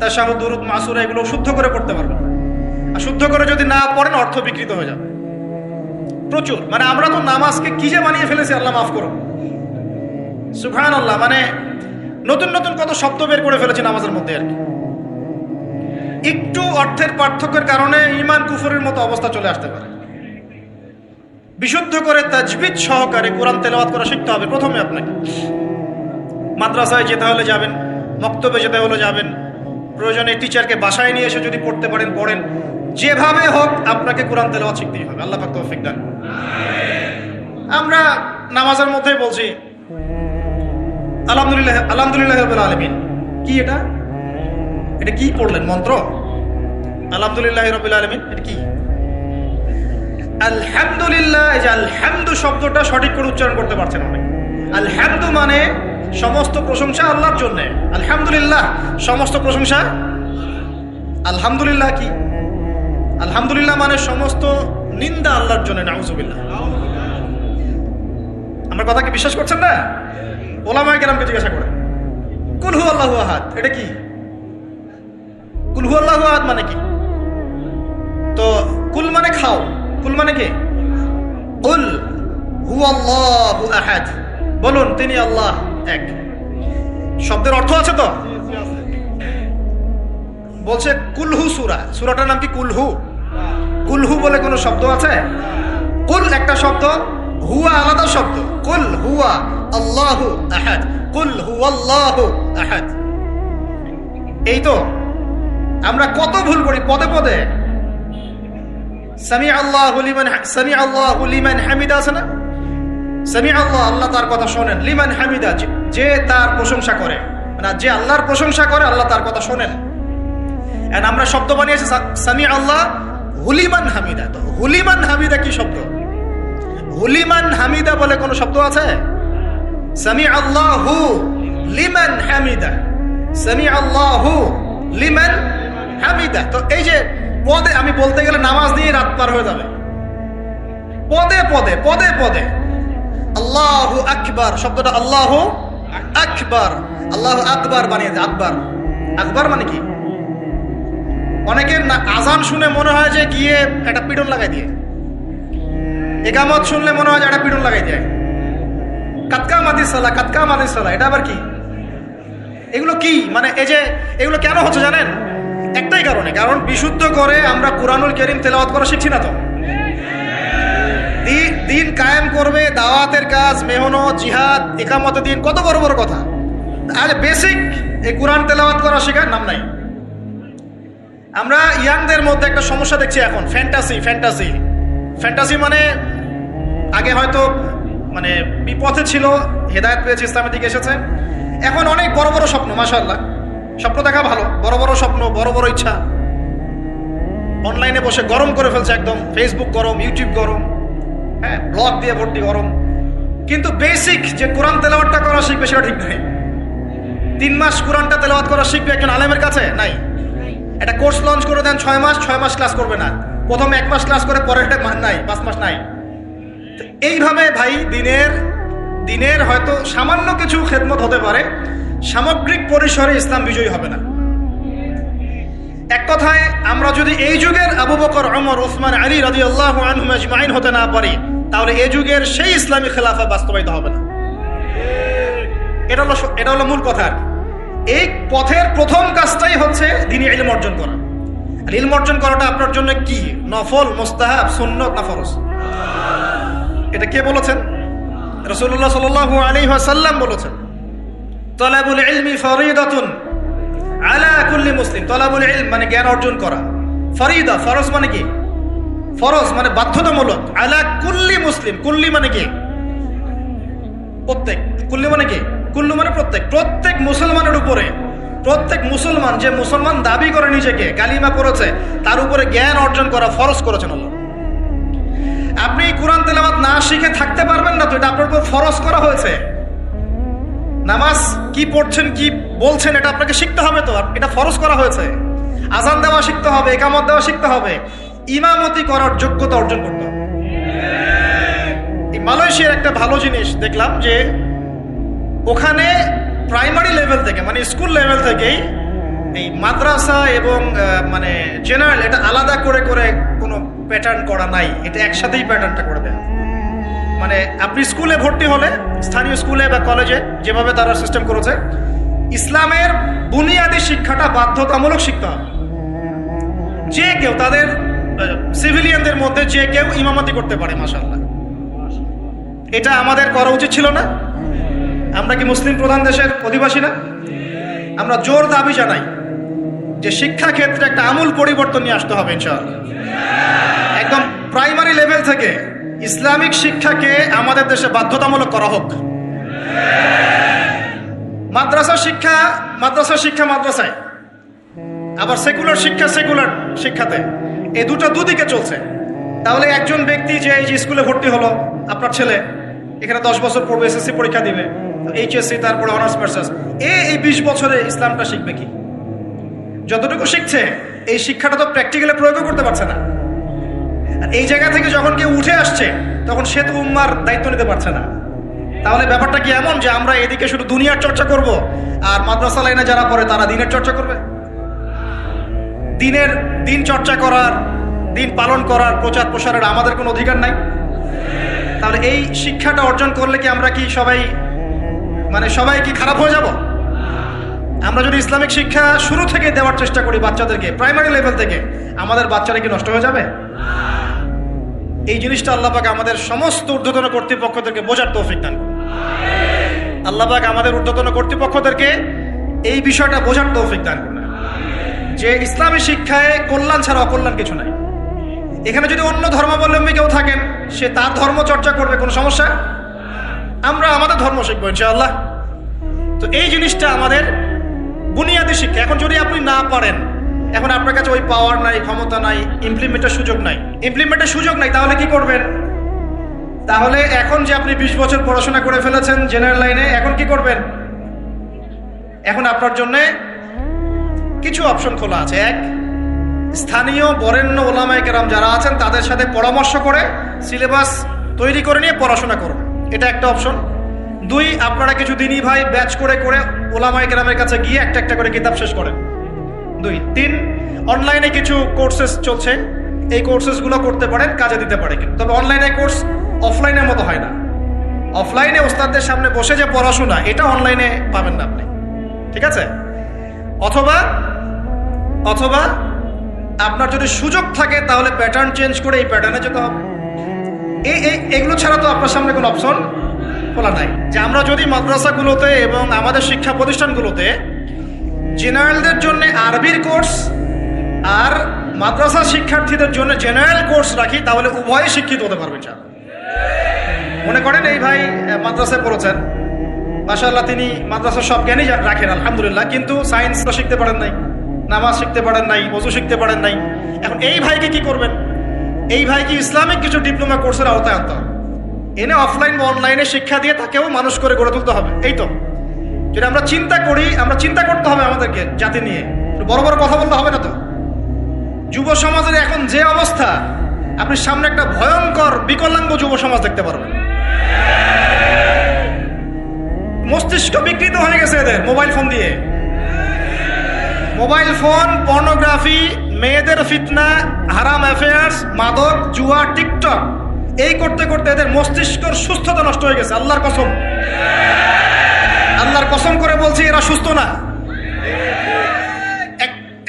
S1: তাশাহুদ, দুরুদ, মাসুরা এগুলো শুদ্ধ করে পড়তে পারবেন না। আর শুদ্ধ করে যদি না পড়েন অর্থ বিকৃত হয়ে যাবে প্রচুর। মানে আমরা তো নামাজকে কি যে বানিয়ে ফেলেছি, আল্লাহ মাফ করুন, সুবহানাল্লাহ। মানে নতুন নতুন কত শব্দ বের করে ফেলেছি নামাজের মধ্যে আর কি। একটু অর্থের পার্থক্যের কারণে ঈমান কুফরের মতো অবস্থা চলে আসতে পারে। বিশুদ্ধ করে তাজবিদ সহকারে কোরআন তেলাওয়াত করা শিখতে হবে প্রথমে আপনাকে। মাদ্রাসায় যেতে হলে যাবেন, মক্তবে যেতে হলে যাবেন, প্রয়োজনে টিচারকে বাসায় নিয়ে এসে যদি পড়তে পারেন পড়েন, যেভাবে হোক আপনাকে কোরআন তেলাওয়াত শিখতেই হবে। আল্লাহ পাক তৌফিক দান। আমরা নামাজের মধ্যেই বলছি আলহামদুলিল্লাহ, আলহামদুলিল্লাহি রাব্বিল আলামিন। কি এটা? এটা কি পড়লেন মন্ত্র? আলহামদুলিল্লাহি রাব্বিল আলামিন এটা কি? আলহামদুলিল্লাহ। এই যে আলহামদু শব্দটা সঠিক করে উচ্চারণ করতে পারছেন অনেক। আলহামদু মানে সমস্ত প্রশংসা আল্লাহর জন্য। আলহামদুলিল্লাহ সমস্ত প্রশংসা। আলহামদুলিল্লাহ কি? আলহামদুলিল্লাহ মানে সমস্ত নিন্দা আল্লাহর জন্য। নাউজুবিল্লাহ। আমার কথা কি বিশ্বাস করছেন না? ওলামায়ে কেরামকে জিজ্ঞাসা করেন। কুল হু আল্লাহু আহাদ এটা কি? কুল হু আল্লাহু আহাদ মানে কি? তো কুল মানে খাও, কুল মানে কি? কুল হু আল্লাহু আহাদ, বলুন তিনি আল্লাহ এক। শব্দের অর্থ আছে তো? বলছে কুলহু সূরা, সূরাটার নাম কি কুলহু? কুলহু বলে কোনো শব্দ আছে? কুল একটা শব্দ, হুয়া আলাদা শব্দ। কুল হুয়া আল্লাহু আহাদ, কুল হুয়াল্লাহু আহাদ। এই তো আমরা কত ভুল করি পদে পদে। সামিআল্লাহু লিমান হামিদা আছে না? সামিআল্লাহ, আল্লাহ তার কথা শোনেন। লিমান হামিদা, যে তার প্রশংসা করে, মানে যে আল্লাহর প্রশংসা করে আল্লাহ তার কথা শোনেন। এন্ড আমরা শব্দ বানিয়েছি সামিআল্লাহ হুলিমান হামিদা। তো হুলিমান হামিদা কি শব্দ? হুলিমান হামিদা বলে কোনো শব্দ আছে? সামিআল্লাহু লিমান হামিদা, সামিআল্লাহু লিমান হামিদা। তো এই যে পদে, আমি বলতে গেলে নামাজ নিয়ে রাত পার হয়ে যাবে। পদে পদে পদে পদে আল্লাহু আকবার শব্দটা আল্লাহু আকবার, আল্লাহু আকবার বানিয়ে দেয়। আকবার, আকবার মানে কি? অনেকের আজান শুনে মনে হয় যে গিয়ে একটা পিটন লাগাই দিয়ে, ইকামত শুনলে মনে হয় যে একটা পিটন লাগাই দেয়। কাতকা মাদিস সালাহ, কাতকা মাদিস সালাহ, এটা আবার কি? এগুলো কি? মানে এই যে এগুলো কেন হচ্ছে জানেন? একটাই কারণে, কারণ বিশুদ্ধ করে আমরা কুরআনুল কারীম তেলাওয়াত করা শিখছি না। তো দিন কায়েম করবে, দাওয়াতের কাজ, মেহনত, জিহাদ, ইকামত দিন, কত বড় বড় কথা। আর বেসিক এই কোরআন তেলাওয়াত করা শেখার নাম নাই। আমরা ইয়াংদের মধ্যে একটা সমস্যা দেখছি এখন, ফ্যান্টাসি। ফ্যান্টাসি ফ্যান্টাসি মানে আগে হয়তো মানে বিপথে ছিল, হেদায়েত পেয়েছে, ইসলামের দিকে এসেছে। এখন অনেক বড় বড় স্বপ্ন, মাশাআল্লাহ, স্বপ্ন দেখা ভালো, বড় বড় স্বপ্ন, বড় বড় ইচ্ছা। অনলাইনে বসে গরম করে ফেলছে একদম, ফেসবুক গরম, ইউটিউব গরম, হ্যাঁ, ব্লগ দিয়ে ভর্তি গরম। কিন্তু বেসিক যে কোরআন তেলাওয়াতটা করা শিখবে সেটা ঠিক নাই। 3 মাস কোরআনটা তেলাওয়াত করা শিখবে একজন আলেমের কাছে নাই। একটা কোর্স লঞ্চ করে দেন 6 মাস ক্লাস করবে না, প্রথম 1 মাস ক্লাস করে পরের নাই 5 মাস নাই। এইভাবে ভাই দিনের হয়তো সামান্য কিছু খেদমত হতে পারে, সামগ্রিক পরিসরে ইসলাম বিজয়ী হবে না। এক কথায় আমরা যদি এই যুগের আবু বকর, ওমর, ওসমান, আলী রাদিয়াল্লাহু আনহুম আজমাইন হতে না পারি, তাহলে এই যুগের সেই ইসলামী খেলাফা বাস্তবায়িত হবে না। এটা হলো মূল কথা। এই পথের প্রথম কাজটাই হচ্ছে দ্বীনি ইলম অর্জন করা। আর ইলম অর্জন করাটা আপনার জন্য কি? নফল, মুস্তাহাব, সুন্নত না ফরজ? এটা কে বলেছেন? রাসূলুল্লাহ সাল্লাল্লাহু আলাইহি ওয়াসাল্লাম বলেছেন, তালাবুল ইলমি ফরিদাতুন আলা কুল্লি মুসলিম। তালাবুল ইলম মানে জ্ঞান অর্জন করা, ফরিদা ফরজ মানে কি? ফরজ মানে বাধ্যতামূলক। আলা কুল্লি মুসলিম, কুল্লি মানে কি? প্রত্যেক। কুল্লি মানে কি? কুল্লু মানে প্রত্যেক মুসলমানের উপরে, প্রত্যেক মুসলমান যে মুসলমান দাবি করে নিজেকে, কালিমা করেছে, তার উপরে জ্ঞান অর্জন করা ফরজ করেছেন আল্লাহ। আপনি কোরআন তেলাওয়াত না শিখে থাকতে পারবেন না তো, এটা আপনার উপর ফরজ করা হয়েছে। নামাজ কি পড়ছেন, কি বলছেন, এটা আপনাকে শিখতে হবে তো, এটা ফরজ করা হয়েছে। আজান দেওয়া শিখতে হবে, ইকামত দেওয়া শিখতে হবে, ইমামতি করার যোগ্যতা অর্জন করতে হবে। এই মালয়েশিয়ার একটা ভালো জিনিস দেখলাম যে ওখানে প্রাইমারি লেভেল থেকে, মানে স্কুল লেভেল থেকেই এই মাদ্রাসা এবং মানে জেনারেল এটা আলাদা করে কোনো প্যাটার্ন করা নাই, এটা একসাথেই প্যাটার্নটা করে দেয়। মানে আপনি স্কুলে ভর্তি হলে, স্থানীয় স্কুলে বা কলেজে যেভাবে তারা সিস্টেম করেছে, ইসলামের বুনিয়াদী শিক্ষাটা বাধ্যতামূলক শিখতে হবে। যে কেউ, তাদের সিভিলিয়ানদের মধ্যে যে কেউ ইমামতি করতে পারে, মাশাআল্লাহ। এটা আমাদের করা উচিত ছিল না? আমরা কি মুসলিম প্রধান দেশের অধিবাসী না? আমরা জোর দাবি জানাই যে শিক্ষা ক্ষেত্রে একটা আমূল পরিবর্তন নিয়ে আসতে হবে ইনশাআল্লাহ। একদম প্রাইমারি লেভেল থেকে ইসলামিক শিক্ষাকে আমাদের দেশে বাধ্যতামূলক করা হোক। মাদ্রাসা শিক্ষা মাদ্রাসায়, আবার সেকুলার শিক্ষাতে, এই দুদিকে চলছে। তাহলে একজন ব্যক্তি যে এই যে স্কুলে ভর্তি হলো, আপনার ছেলে এখানে 10 বছর পড়বে, এসএসসি পরীক্ষা দিবে, এইচএসসি, তারপরে অনার্স মাস্টার্স, এই 20 বছরে ইসলামটা শিখবে কি? যতটুকু শিখছে এই শিক্ষাটা তো প্র্যাকটিক্যালি প্রয়োগও করতে পারছে না। আর এই জায়গা থেকে যখন কেউ উঠে আসছে, তখন সে তো উম্মার দায়িত্ব নিতে পারছে না। তাহলে ব্যাপারটা কি এমন যে আমরা এদিকে শুধু দুনিয়ার চর্চা করব, আর মাদ্রাসা লাইনে যারা পড়ে তারা দিনের চর্চা করবে? দিন চর্চা করার, দিন পালন করার, প্রচার প্রসারের আমাদের কোনো অধিকার নাই? তাহলে এই শিক্ষাটা অর্জন করলে কি আমরা কি সবাই কি খারাপ হয়ে যাব? আমরা যদি ইসলামিক শিক্ষা শুরু থেকে দেওয়ার চেষ্টা করি বাচ্চাদেরকে, প্রাইমারি লেভেল থেকে, আমাদের বাচ্চারা কি নষ্ট হয়ে যাবে? এই জিনিসটা আল্লাহ পাক আমাদের সমস্ত ঊর্ধ্বতন কর্তৃপক্ষদেরকে বোঝার তৌফিক দান করুন। আল্লাহ পাক আমাদের ঊর্ধ্বতন কর্তৃপক্ষদেরকে এই বিষয়টা বোঝার তৌফিক দান করুন যে ইসলামী শিক্ষায় কল্যাণ ছাড়া অকল্যাণ কিছু নাই। এখানে যদি অন্য ধর্মাবলম্বী কেউ থাকেন, সে তার ধর্ম চর্চা করবে, কোনো সমস্যা? আমরা আমাদের ধর্ম শিখবো ইনশাআল্লাহ। তো এই জিনিসটা আমাদের বুনিয়াদী শিক্ষা। এখন যদি আপনি না পারেন, এখন আপনার কাছে ওই পাওয়ার নাই, ক্ষমতা নাই, ইমপ্লিমেন্টের সুযোগ নাই, তাহলে কি করবেন? তাহলে এখন যে আপনি 20 বছর পড়াশোনা করে ফেলেছেন জেনারেল লাইনে, এখন কি করবেন? এখন আপনার জন্য কিছু অপশন খোলা আছে। এক, স্থানীয় বরেণ্য ওলামায়ে কেরাম যারা আছেন তাদের সাথে পরামর্শ করে সিলেবাস তৈরি করে নিয়ে পড়াশোনা করুন, এটা একটা অপশন। 2, আপনারা কিছু দিনই ভাই ব্যাচ করে ওলামায়ে কেরামের কাছে গিয়ে একটা করে কিতাব শেষ করেন। 2, 3, অনলাইনে কিছু কোর্সেস চলছে, এই কোর্সেসগুলো করতে পারেন, কাজে দিতে পারে। কিন্তু তবে অনলাইনে কোর্স অফলাইনের মতো হয় না। অফলাইনে ওস্তাদদের সামনে বসে যে পড়াশোনা, এটা অনলাইনে পাবেন না আপনি, ঠিক আছে? অথবা আপনার যদি সুযোগ থাকে তাহলে প্যাটার্ন চেঞ্জ করে এই প্যাটার্নে যেতে হবে। এগুলো ছাড়া তো আপনার সামনে কোনো অপশন খোলা নাই। যে আমরা যদি মাদ্রাসাগুলোতে এবং আমাদের শিক্ষা প্রতিষ্ঠানগুলোতে জেনারেলদের জন্য আরবির কোর্স আর মাদ্রাসা শিক্ষার্থীদের জন্য জেনারেল কোর্স রাখি, তাহলে উভয়ে শিক্ষিত হতে পারবে। মনে করেন এই ভাই মাদ্রাসায় পড়েছেন, মাশাআল্লাহ, তিনি মাদ্রাসার সব জ্ঞানই রাখেন আলহামদুলিল্লাহ, কিন্তু সায়েন্স শিখতে পারেন নাই, নামাজ শিখতে পারেন নাই, ওযু শিখতে পারেন নাই। এখন এই ভাইকে কি করবেন? এই ভাইকে ইসলামিক কিছু ডিপ্লোমা কোর্সের আওতায় আনতে হবে, এনে অফলাইন বা অনলাইনে শিক্ষা দিয়ে তাকেও মানুষ করে গড়ে তুলতে হবে। এই তো যদি আমরা চিন্তা করি, আমরা চিন্তা করতে হবে আমাদেরকে জাতি নিয়ে, বড় বড় কথা বলতে হবে না তো। যুব সমাজের এখন যে অবস্থা, আপনি সামনে একটা ভয়ঙ্কর বিকলাঙ্গ যুব সমাজ দেখতে পারবেন। মস্তিষ্ক বিকৃত হয়ে গেছে এদের মোবাইল ফোন দিয়ে। মোবাইল ফোন, পর্নোগ্রাফি, মেয়েদের ফিতনা, হারাম অ্যাফেয়ার্স, মাদক, জুয়া, টিকটক, এই করতে করতে এদের মস্তিষ্কর সুস্থতা নষ্ট হয়ে গেছে। আল্লাহর কসম, আল্লাহর কসম করে বলছি, এরা সুস্থ না।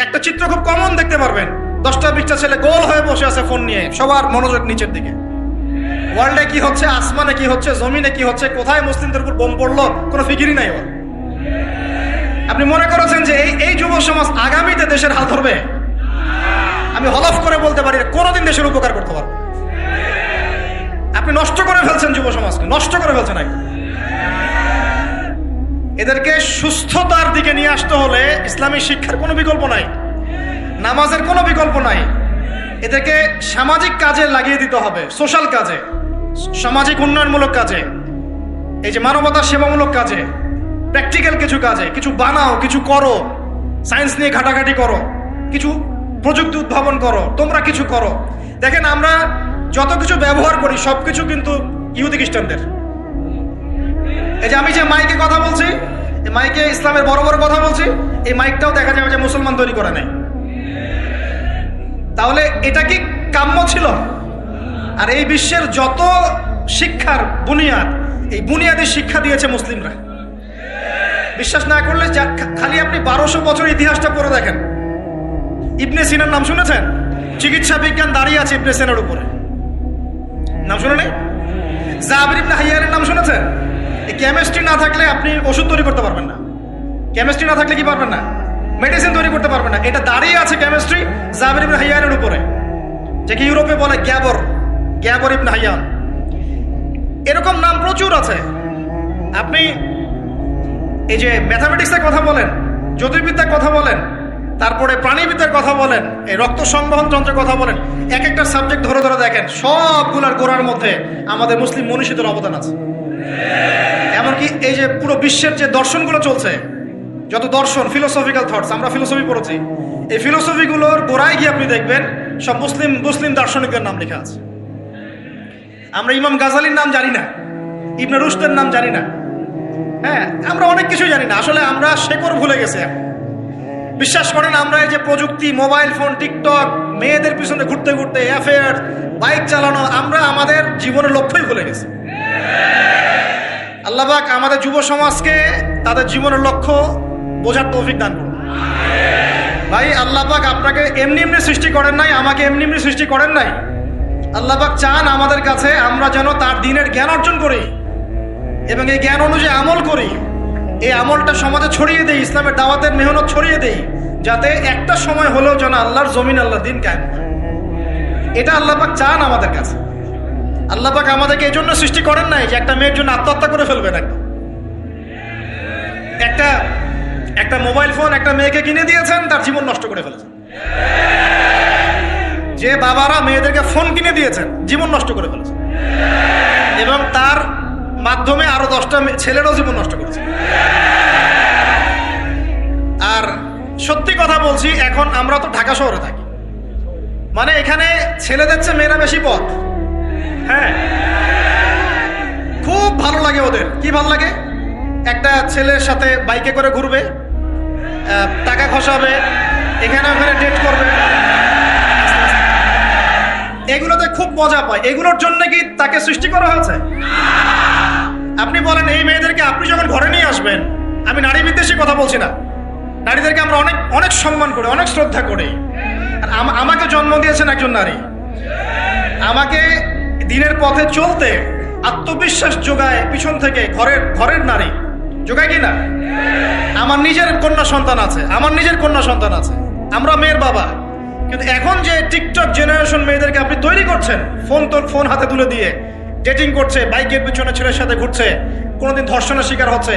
S1: একটা চিত্র খুব কমন দেখতে পারবেন, 10টা-20টা ছেলে গোল হয়ে বসে আছে ফোন নিয়ে, সবার মনোযোগ নিচের দিকে। ওয়ার্ল্ডে কি হচ্ছে, আসমানে কি হচ্ছে, জমিনে কি হচ্ছে, কোথায় মুসলিমদের উপর বোম পড়লো, কোনো ফিকিরই নাই ওর। আপনি মনে করেছেন যে এই যুব সমাজ আগামীতে দেশের হাল ধরবে? আমি হলফ করে বলতে পারি কোনোদিন দেশের উপকার করতে পারবে। আপনি নষ্ট করে ফেলছেন যুব সমাজকে, নষ্ট করে ফেলছেন একদম। এদেরকে সুস্থতার দিকে নিয়ে আসতে হলে ইসলামী শিক্ষার কোনো বিকল্প নাই, নামাজের কোনো বিকল্প নাই। এদেরকে সামাজিক কাজে লাগিয়ে দিতে হবে, সোশ্যাল কাজে, সামাজিক উন্নয়নমূলক কাজে, এই যে মানবতা সেবামূলক কাজে, প্র্যাকটিক্যাল কিছু কাজে, কিছু বানাও, কিছু করো, সায়েন্স নিয়ে ঘাটাঘাটি করো, কিছু প্রযুক্তি উদ্ভাবন করো, তোমরা কিছু করো। দেখেন, আমরা যত কিছু ব্যবহার করি সবকিছু কিন্তু ইহুদি খ্রিস্টানদের। এই যে আমি যে মাইকে কথা বলছি, এই মাইকে ইসলামের বড় বড় কথা বলছি, এই মাইকটাও দেখা যাবে যে মুসলমান তৈরি করে নেয়। তাহলে এটা কি কাম্য ছিল? আর এই বিশ্বের যত শিক্ষার বুনিয়াদ, এই বুনিয়াদের শিক্ষা দিয়েছে মুসলিমরা। বিশ্বাস না করলে খালি আপনি 1200 বছর ইতিহাসটা পড়ে দেখেন। ইবনে সিনার নাম শুনেছেন? চিকিৎসা বিজ্ঞান দাঁড়িয়ে আছে ইবনে সিনার উপরে, নাম শুনে নেই? জাবির ইবনে হাইয়ানের নাম শুনেছেন? এই কেমিস্ট্রি না থাকলে আপনি ওষুধ তৈরি করতে পারবেন না। কেমিস্ট্রি না থাকলে কি পারবেন না? মেডিসিন তৈরি করতে পারবেন না। এটা দাঁড়িয়ে আছে কেমিস্ট্রি জাবির ইবনে হাইয়ানের উপরে, যে কি ইউরোপে বলে গ্যাবর ইবনে হাইয়ান। এরকম নাম প্রচুর আছে। আপনি এই যে ম্যাথামেটিক্সের কথা বলেন, জ্যোতির্বিদ্যার কথা বলেন, তারপরে প্রাণীবিদ্যার কথা বলেন, এই রক্ত সংবহন যন্ত্রের কথা বলেন, এক একটা সাবজেক্ট ধরে ধরে দেখেন, সবগুলার গোড়ার মধ্যে আমাদের মুসলিম মনীষীদের অবদান আছে। এমনকি এই যে পুরো বিশ্বের যে দর্শনগুলো চলছে, যত দর্শন, ফিলোসফিক্যাল থটস, আমরা ফিলোসফি পড়েছি, এই ফিলোসফিগুলোর গোড়ায় গিয়ে আপনি দেখবেন সব মুসলিম দার্শনিকদের নাম লেখা আছে। আমরা ইমাম গাজালির নাম জানি না, ইবনে রুশদের নাম জানি না। হ্যাঁ, আমরা অনেক কিছু জানি না। আসলে আমরা শেকড় ভুলে গেছি। বিশ্বাস করেন, আমরা এই যে প্রযুক্তি, মোবাইল ফোন, টিকটক, মেয়েদের পিছনে ঘুরতে ঘুরতে, অ্যাফেয়ার, বাইক চালানো, আমরা আমাদের জীবনের লক্ষ্যই ভুলে গেছি। আল্লাহ পাক আমাদের যুব সমাজকে তাদের জীবনের লক্ষ্য বোঝার তৌফিক দান করুন। ভাই, আল্লাহ পাক আপনাকে এমনি এমনি সৃষ্টি করেন নাই, আমাকে এমনি এমনি সৃষ্টি করেন নাই। আল্লাহ পাক চান আমাদের কাছে আমরা যেন তার দ্বীনের জ্ঞান অর্জন করি এবং এই জ্ঞান অনুযায়ী আমল করি। এই আমলটা সমাজে ছড়িয়ে দেই, ইসলামের দাওয়াতের মেহনত ছড়িয়ে দেই, যাতে একটা সময় হলেও যেন আল্লাহর জমিন, আল্লাহর দ্বীন কায়েম হয়। এটা আল্লাহ পাক চান আমাদের কাছে। আল্লাহ পাক আমাদেরকে এই জন্য সৃষ্টি করেন নাই যে একটা মেয়ের জন্য আত্মহত্যা করে ফেলবেন। একটা মোবাইল ফোন একটা মেয়েকে কিনে দিয়েছেন, তার জীবন নষ্ট করে ফেলেছেন। যে বাবারা মেয়েদেরকে ফোন কিনে দিয়েছেন, জীবন নষ্ট করে ফেলেছেন, এবং তার মাধ্যমে আরো 10টা ছেলেরও জীবন নষ্ট করেছে। আর সত্যি কথা বলছি, এখন আমরা তো ঢাকা শহরে থাকি, মানে এখানে ছেলেদের চেয়ে মেয়েরা বেশি পথ। হ্যাঁ, খুব ভালো লাগে ওদের। কি ভালো লাগে? একটা ছেলের সাথে বাইকে করে ঘুরবে, টাকা খসাবে, এখানে ওখানে ডেট করবে, এগুলোতে খুব মজা পায়। এগুলোর জন্য কি তাকে সৃষ্টি করা হয়েছে? আপনি বলেন, এই মেয়েদেরকে আপনি যখন ঘরে নিয়ে আসবেন, আমি নারী বিদ্বেষী কথা বলছি না, নারীদেরকে আমরা অনেক অনেক সম্মান করি, অনেক শ্রদ্ধা করি। আর আমাকে জন্ম দিয়েছেন একজন নারী, আমাকে দিনের পথে চলতে আত্মবিশ্বাস যোগায় পিছন থেকে ঘরের নারী যোগায় কি না? আমার নিজের কন্যা সন্তান আছে, আমরা মেয়ের বাবা। কিন্তু এখন যে টিকটক জেনারেশন মেয়েদেরকে আপনি তৈরি করছেন, ফোন হাতে তুলে দিয়ে ডেটিং করছে, বাইকের পিছনে ছেলের সাথে ঘুরছে, কোনোদিন ধর্ষণের শিকার হচ্ছে,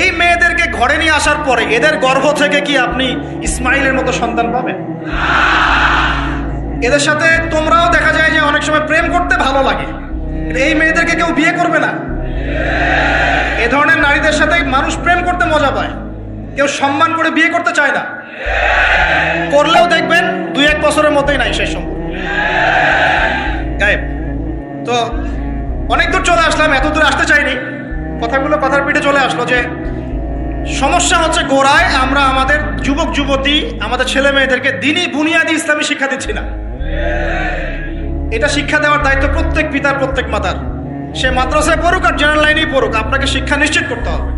S1: এই মেয়েদেরকে ঘরে নিয়ে আসার পরে এদের গর্ভ থেকে কি আপনি ইসমাইলের মতো সন্তান পাবেন? এদের সাথে তোমরাও দেখা যায় যে অনেক সময় প্রেম করতে ভালো লাগে, এই মেয়েদেরকে কেউ বিয়ে করবে না। এ ধরনের নারীদের সাথে মানুষ প্রেম করতে মজা পায়, কেউ সম্মান করে বিয়ে করতে চায় না। করলেও দেখবেন 2-1 বছরের মধ্যেই নাই শেষ সম্পর্ক, গায়েব। তো অনেক দূর চলে আসলাম, এত দূর আসতে চাইনি, কথাগুলো কথার পিঠে চলে আসলো যে সমস্যা হচ্ছে গোড়ায় আমরা আমাদের যুবক যুবতী, আমাদের ছেলে মেয়েদেরকে দিনই বুনিয়াদি ইসলামী শিক্ষা দিচ্ছি না। এটা শিক্ষা দেওয়ার দায়িত্ব প্রত্যেক পিতার, প্রত্যেক মাতার। সে মাদ্রাসায় পড়ুক আর জেনারেল লাইনেই পড়ুক, আপনাকে শিক্ষা নিশ্চিত করতে হবে।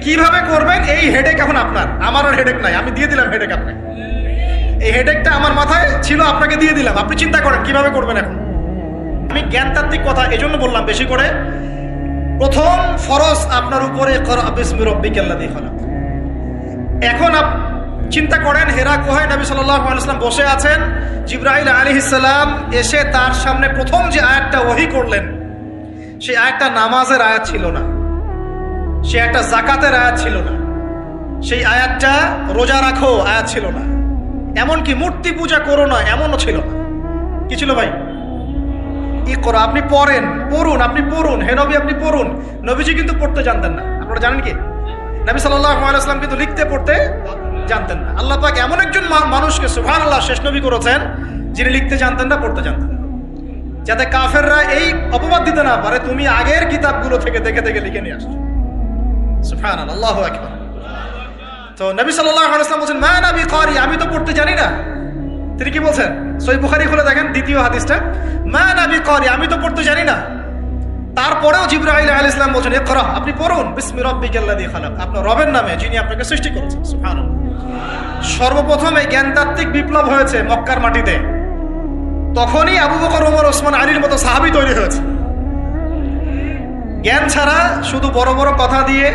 S1: কিভাবে করবেন এই হেডেক এখন আপনার, আমার আর হেডেক নাই, আমি দিয়ে দিলাম হেডেক আপনাকে। এই হেডেকটা আমার মাথায় ছিল, আপনাকে দিয়ে দিলাম, আপনি চিন্তা করেন কিভাবে করবেন। এখন আমি জ্ঞানতাত্ত্বিক কথা এজন্য বললাম বেশি করে। প্রথম ফরজ আপনার উপরে ইকরা বিসমি রাব্বিকাল্লাযী খালাক। এখন চিন্তা করেন, হেরা গুহায় নবী সাল্লাল্লাহু আলাইহি ওয়াসাল্লাম বসে আছেন, জিবরাইল আলাইহিস সালাম এসে তার সামনে প্রথম যে আয়াতটা ওহী করলেন, সেই আয়াতটা নামাজের আয়াত ছিল না, সে একটা যাকাতের আয়াত ছিল না, সেই আয়াতটা রোজা রাখো আয়াত ছিল না, এমনকি মূর্তি পূজা করো না এমনও ছিল না। কি ছিল ভাই? ইকরা, আপনি পড়েন, পড়ুন, আপনি পড়ুন, হে নবী আপনি পড়ুন। নবীজি কিন্তু পড়তে জানতেন না, আপনারা জানেন কি? নবী সাল্লাল্লাহু আলাইহি ওয়াসাল্লাম কিন্তু লিখতে পড়তে জানতেন না। আল্লাহ পাক এমন একজন মানুষকে সুবহানাল্লাহ শেষ নবী করেছেন যিনি লিখতে জানতেন না, পড়তে জানতেন না, যাতে কাফেররা এই অপবাদ দিতে না পারে তুমি আগের কিতাবগুলো থেকে দেখে দেখে লিখে নিয়ে আসছো। সুবহানাল্লাহ, আল্লাহু আকবার। তো নবী সাল্লাল্লাহু আলাইহি ওয়াসাল্লাম বলেন মা নবী কারি, আমি তো পড়তে জানি না। তিনি কি বলছেন? সহিহ বুখারী খুলে দেখেন দ্বিতীয় হাদিসটা, মা নবী কারি, আমি তো পড়তে জানি না। তারপরেও জিবরাইল আলাইহিস সালাম বলেন ইকরা, আপনি পড়ুন, বিসমি রাব্বিকাল্লাযী খালাক, আপনার রবের নামে যিনি আপনাকে সৃষ্টি করেছেন। সুবহানাল্লাহ। সর্বপ্রথম এই জ্ঞানতাত্ত্বিক বিপ্লব হয়েছে মক্কার মাটিতে, তখনই আবু বকর, ওমর, ওসমান, আলীর মতো সাহাবী তৈরি হয়েছে। জ্ঞান ছাড়া শুধু বড় বড় কথা দিয়ে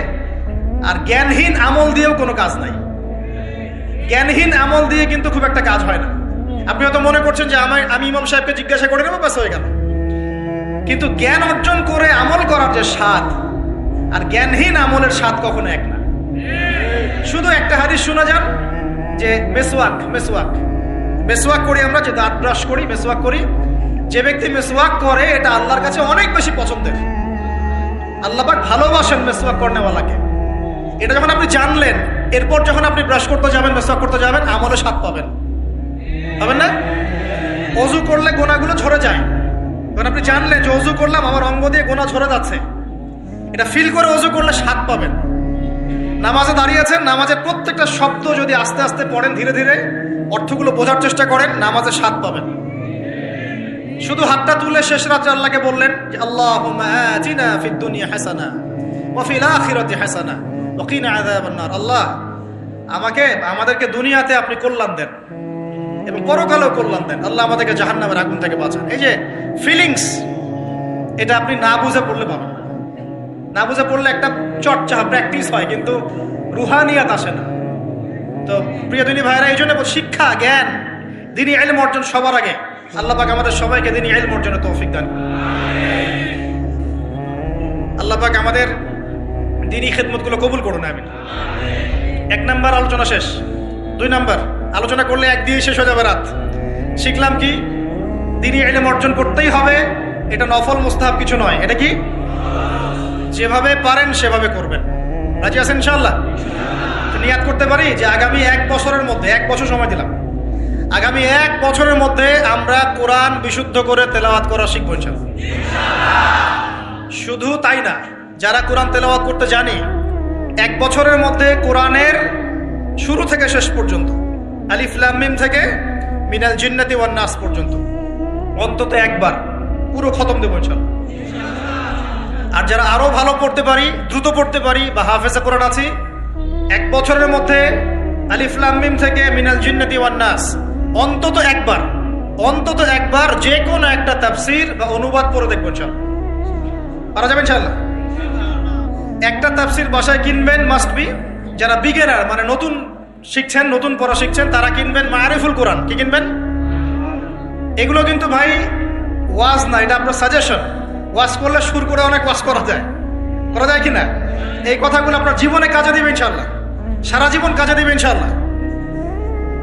S1: আর জ্ঞানহীন আমল দিয়েও কোনো কাজ নাই। জ্ঞানহীন আমল দিয়ে কিন্তু খুব একটা কাজ হয় না। আপনি হয়তো মনে করছেন যে আমি ইমাম সাহেবকে জিজ্ঞাসা করে নেবো, ব্যাস হয়ে গেল। কিন্তু জ্ঞান অর্জন করে আমল করার যে স্বাদ আর জ্ঞানহীন আমলের স্বাদ কখনো এক না। শুধু একটা হাদিস শোনা যান যে মেসওয়াক মেসওয়াক মেসওয়াক করি আমরা, যে দাঁত ব্রাশ করি, মেসওয়াক করি, যে ব্যক্তি মেসওয়াক করে এটা আল্লাহর কাছে অনেক বেশি পছন্দের। আল্লাহ পাক ভালোবাসেন মেসওয়াক করনেওয়ালাকে। এটা যখন আপনি জানলেন, এরপর যখন আপনি ব্রাশ করতে যাবেন, মেসওয়াক করতে যাবেন, আমলে স্বাদ পাবেন, পাবেন না? ওযু করলে গোনাগুলো ঝরে যায়, যখন আপনি জানলেন যে ওযু করলাম আমার অঙ্গ দিয়ে গোনা ঝরে যাচ্ছে, এটা ফিল করে ওযু করলে স্বাদ পাবেন। নামাজে দাঁড়িয়ে আছেন, নামাজের প্রত্যেকটা শব্দ যদি আস্তে আস্তে পড়েন, ধীরে ধীরে অর্থগুলো বোঝার চেষ্টা করেন, নামাজে স্বাদ পাবেন। শুধু হাতটা তুলে শেষ রাতে আল্লাহকে বললেন যে আল্লাহুম্মা আতিনা ফিদ দুনিয়া হাসানা ওয়া ফিল আখিরাতি হাসানা ওয়া কিনা আযাবান নার। আল্লাহ আমাদেরকে দুনিয়াতে আপনি কল্যাণ দেন এবং পরকালেও কল্যাণ দেন। আল্লাহ আমাদেরকে জাহান্নামের আগুন থেকে বাঁচান। এই যে ফিলিংস, এটা আপনি না বুঝে পড়লে পাবেন না। না বুঝে পড়লে একটা চর্চা, প্র্যাকটিস হয়, কিন্তু রুহানিয়াত আসে না। তো প্রিয় দিনী ভাইরা, এই জন্য শিক্ষা, জ্ঞান, দিনী ইলম অর্জন সবার আগে। আল্লাহ পাক আমাদের সবাইকে দিনী ইলম অর্জনের তৌফিক দান। আল্লাহ পাক আমাদের দিনী খেদমতগুলো কবুল করুন, আমিন। 1 নাম্বার আলোচনা শেষ। 2 নাম্বার আলোচনা করলে 1 দিয়ে শেষ হয়ে যাবে রাত। শিখলাম কি? দিনী ইলম অর্জন করতেই হবে, এটা নফল মুস্তাহাব কিছু নয়। এটা কি? যেভাবে পারেন সেভাবে করবেন। রাজি আছেন ইনশাআল্লাহ? নিয়াত করতে পারি যে আগামী 1 বছরের মধ্যে, 1 বছর সময় দিলাম, আগামী 1 বছরের মধ্যে আমরা কোরআন বিশুদ্ধ করে তেলাওয়াত করা শিখবো ইনশাআল্লাহ। শুধু তাই না, যারা কোরআন তেলাওয়াত করতে জানি, 1 বছরের মধ্যে কোরআনের শুরু থেকে শেষ পর্যন্ত, আলিফ লাম মিম থেকে মিনাল জিন্নাতি ওয়ান নাস পর্যন্ত অন্তত একবার পুরো খতম দেবো ইনশাআল্লাহ। আর যারা আরো ভালো পড়তে পারি, দ্রুত পড়তে পারি বা হাফেজে কোরআন আছি, 1 বছরের মধ্যে আলিফ লাম মিম থেকে মিনাল জিন্নাতি ওয়ান নাস অন্তত একবার যে কোনো একটা তাফসীর বা অনুবাদ পড়ে দেখবেন ইনশাআল্লাহ। পারা যাবে ইনশাআল্লাহ? একটা তাফসীর বাসায় কিনবেন, মাস্ট বি। যারা বিগিনার, মানে নতুন শিখছেন, নতুন পড়া শিখছেন, তারা কিনবেন মারিফুল কোরআন। কি কিনবেন? এগুলো কিন্তু ভাই ওয়াজ না, এটা আপনার সাজেশন। ওয়াজ করলে সুর করে অনেক ওয়াজ করা যায় কিনা? এই কথাগুলো আপনার জীবনে কাজে দিবে ইনশাআল্লাহ, সারা জীবন কাজে দিবে ইনশাআল্লাহ।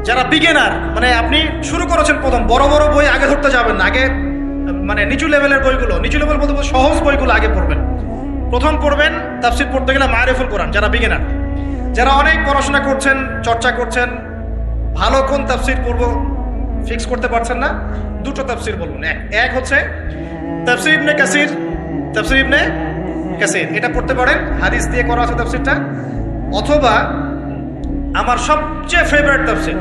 S1: যারা বিগিনার, মানে আপনি শুরু করেছেন প্রথম, বড় বড় বই আগে ধরতে যাবেন না, আগে মানে নিচু লেভেলের বইগুলো, নিচু লেভেল বলতে সহজ বইগুলো আগে পড়বেন। প্রথম পড়বেন তাফসীর পড়তে গেলে মারিফুল কোরআন, যারা বিগিনার। যারা অনেক পড়াশোনা করছেন, চর্চা করছেন, ভালো কোন তাফসির পড়ব ফিক্স করতে পারছেন না? দুটো তাফসির বলুন। এক হচ্ছে তাফসির ইবনে কাসির, তাফসির ইবনে কাসির, এটা পড়তে পারেন, হাদিস দিয়ে করা আছে তাফসিরটা। অথবা আমার সবচেয়ে ফেভারিট তাফসির,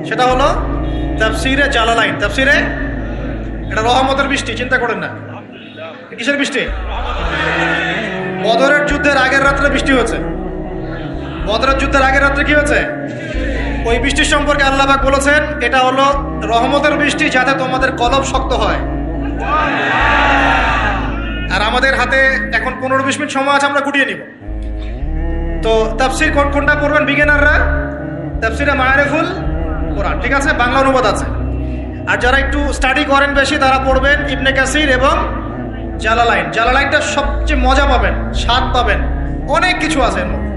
S1: সেটা হলো তাফসিরে জালালাইন। তাফসিরে, এটা রহমতের বৃষ্টি, চিন্তা করেন না। কিসের বৃষ্টি? বদরের যুদ্ধের আগের রাত্রে বৃষ্টি হয়েছে। বদরের যুদ্ধের আগের রাত্রে কি হয়েছে? ওই বৃষ্টির সম্পর্কে আল্লাহ পাক বলেছেন এটা হলো রহমতের বৃষ্টি, যাতে তোমাদের কলব শক্ত হয়। আর আমাদের হাতে এখন 15-20 মিনিট সময় আছে, আমরা গুটিয়ে নিব। তো তাফসির কোনটা পড়বেন বিগিনাররা? তাফসিরে মারিফুল কোরআন, ঠিক আছে, বাংলা অনুবাদ আছে। আর যারা একটু স্টাডি করেন বেশি, তারা পড়বেন ইবনে কাসির এবং জালালাইন। জালালাইনটা সবচেয়ে মজা পাবেন, স্বাদ পাবেন, অনেক কিছু আছে এর মধ্যে।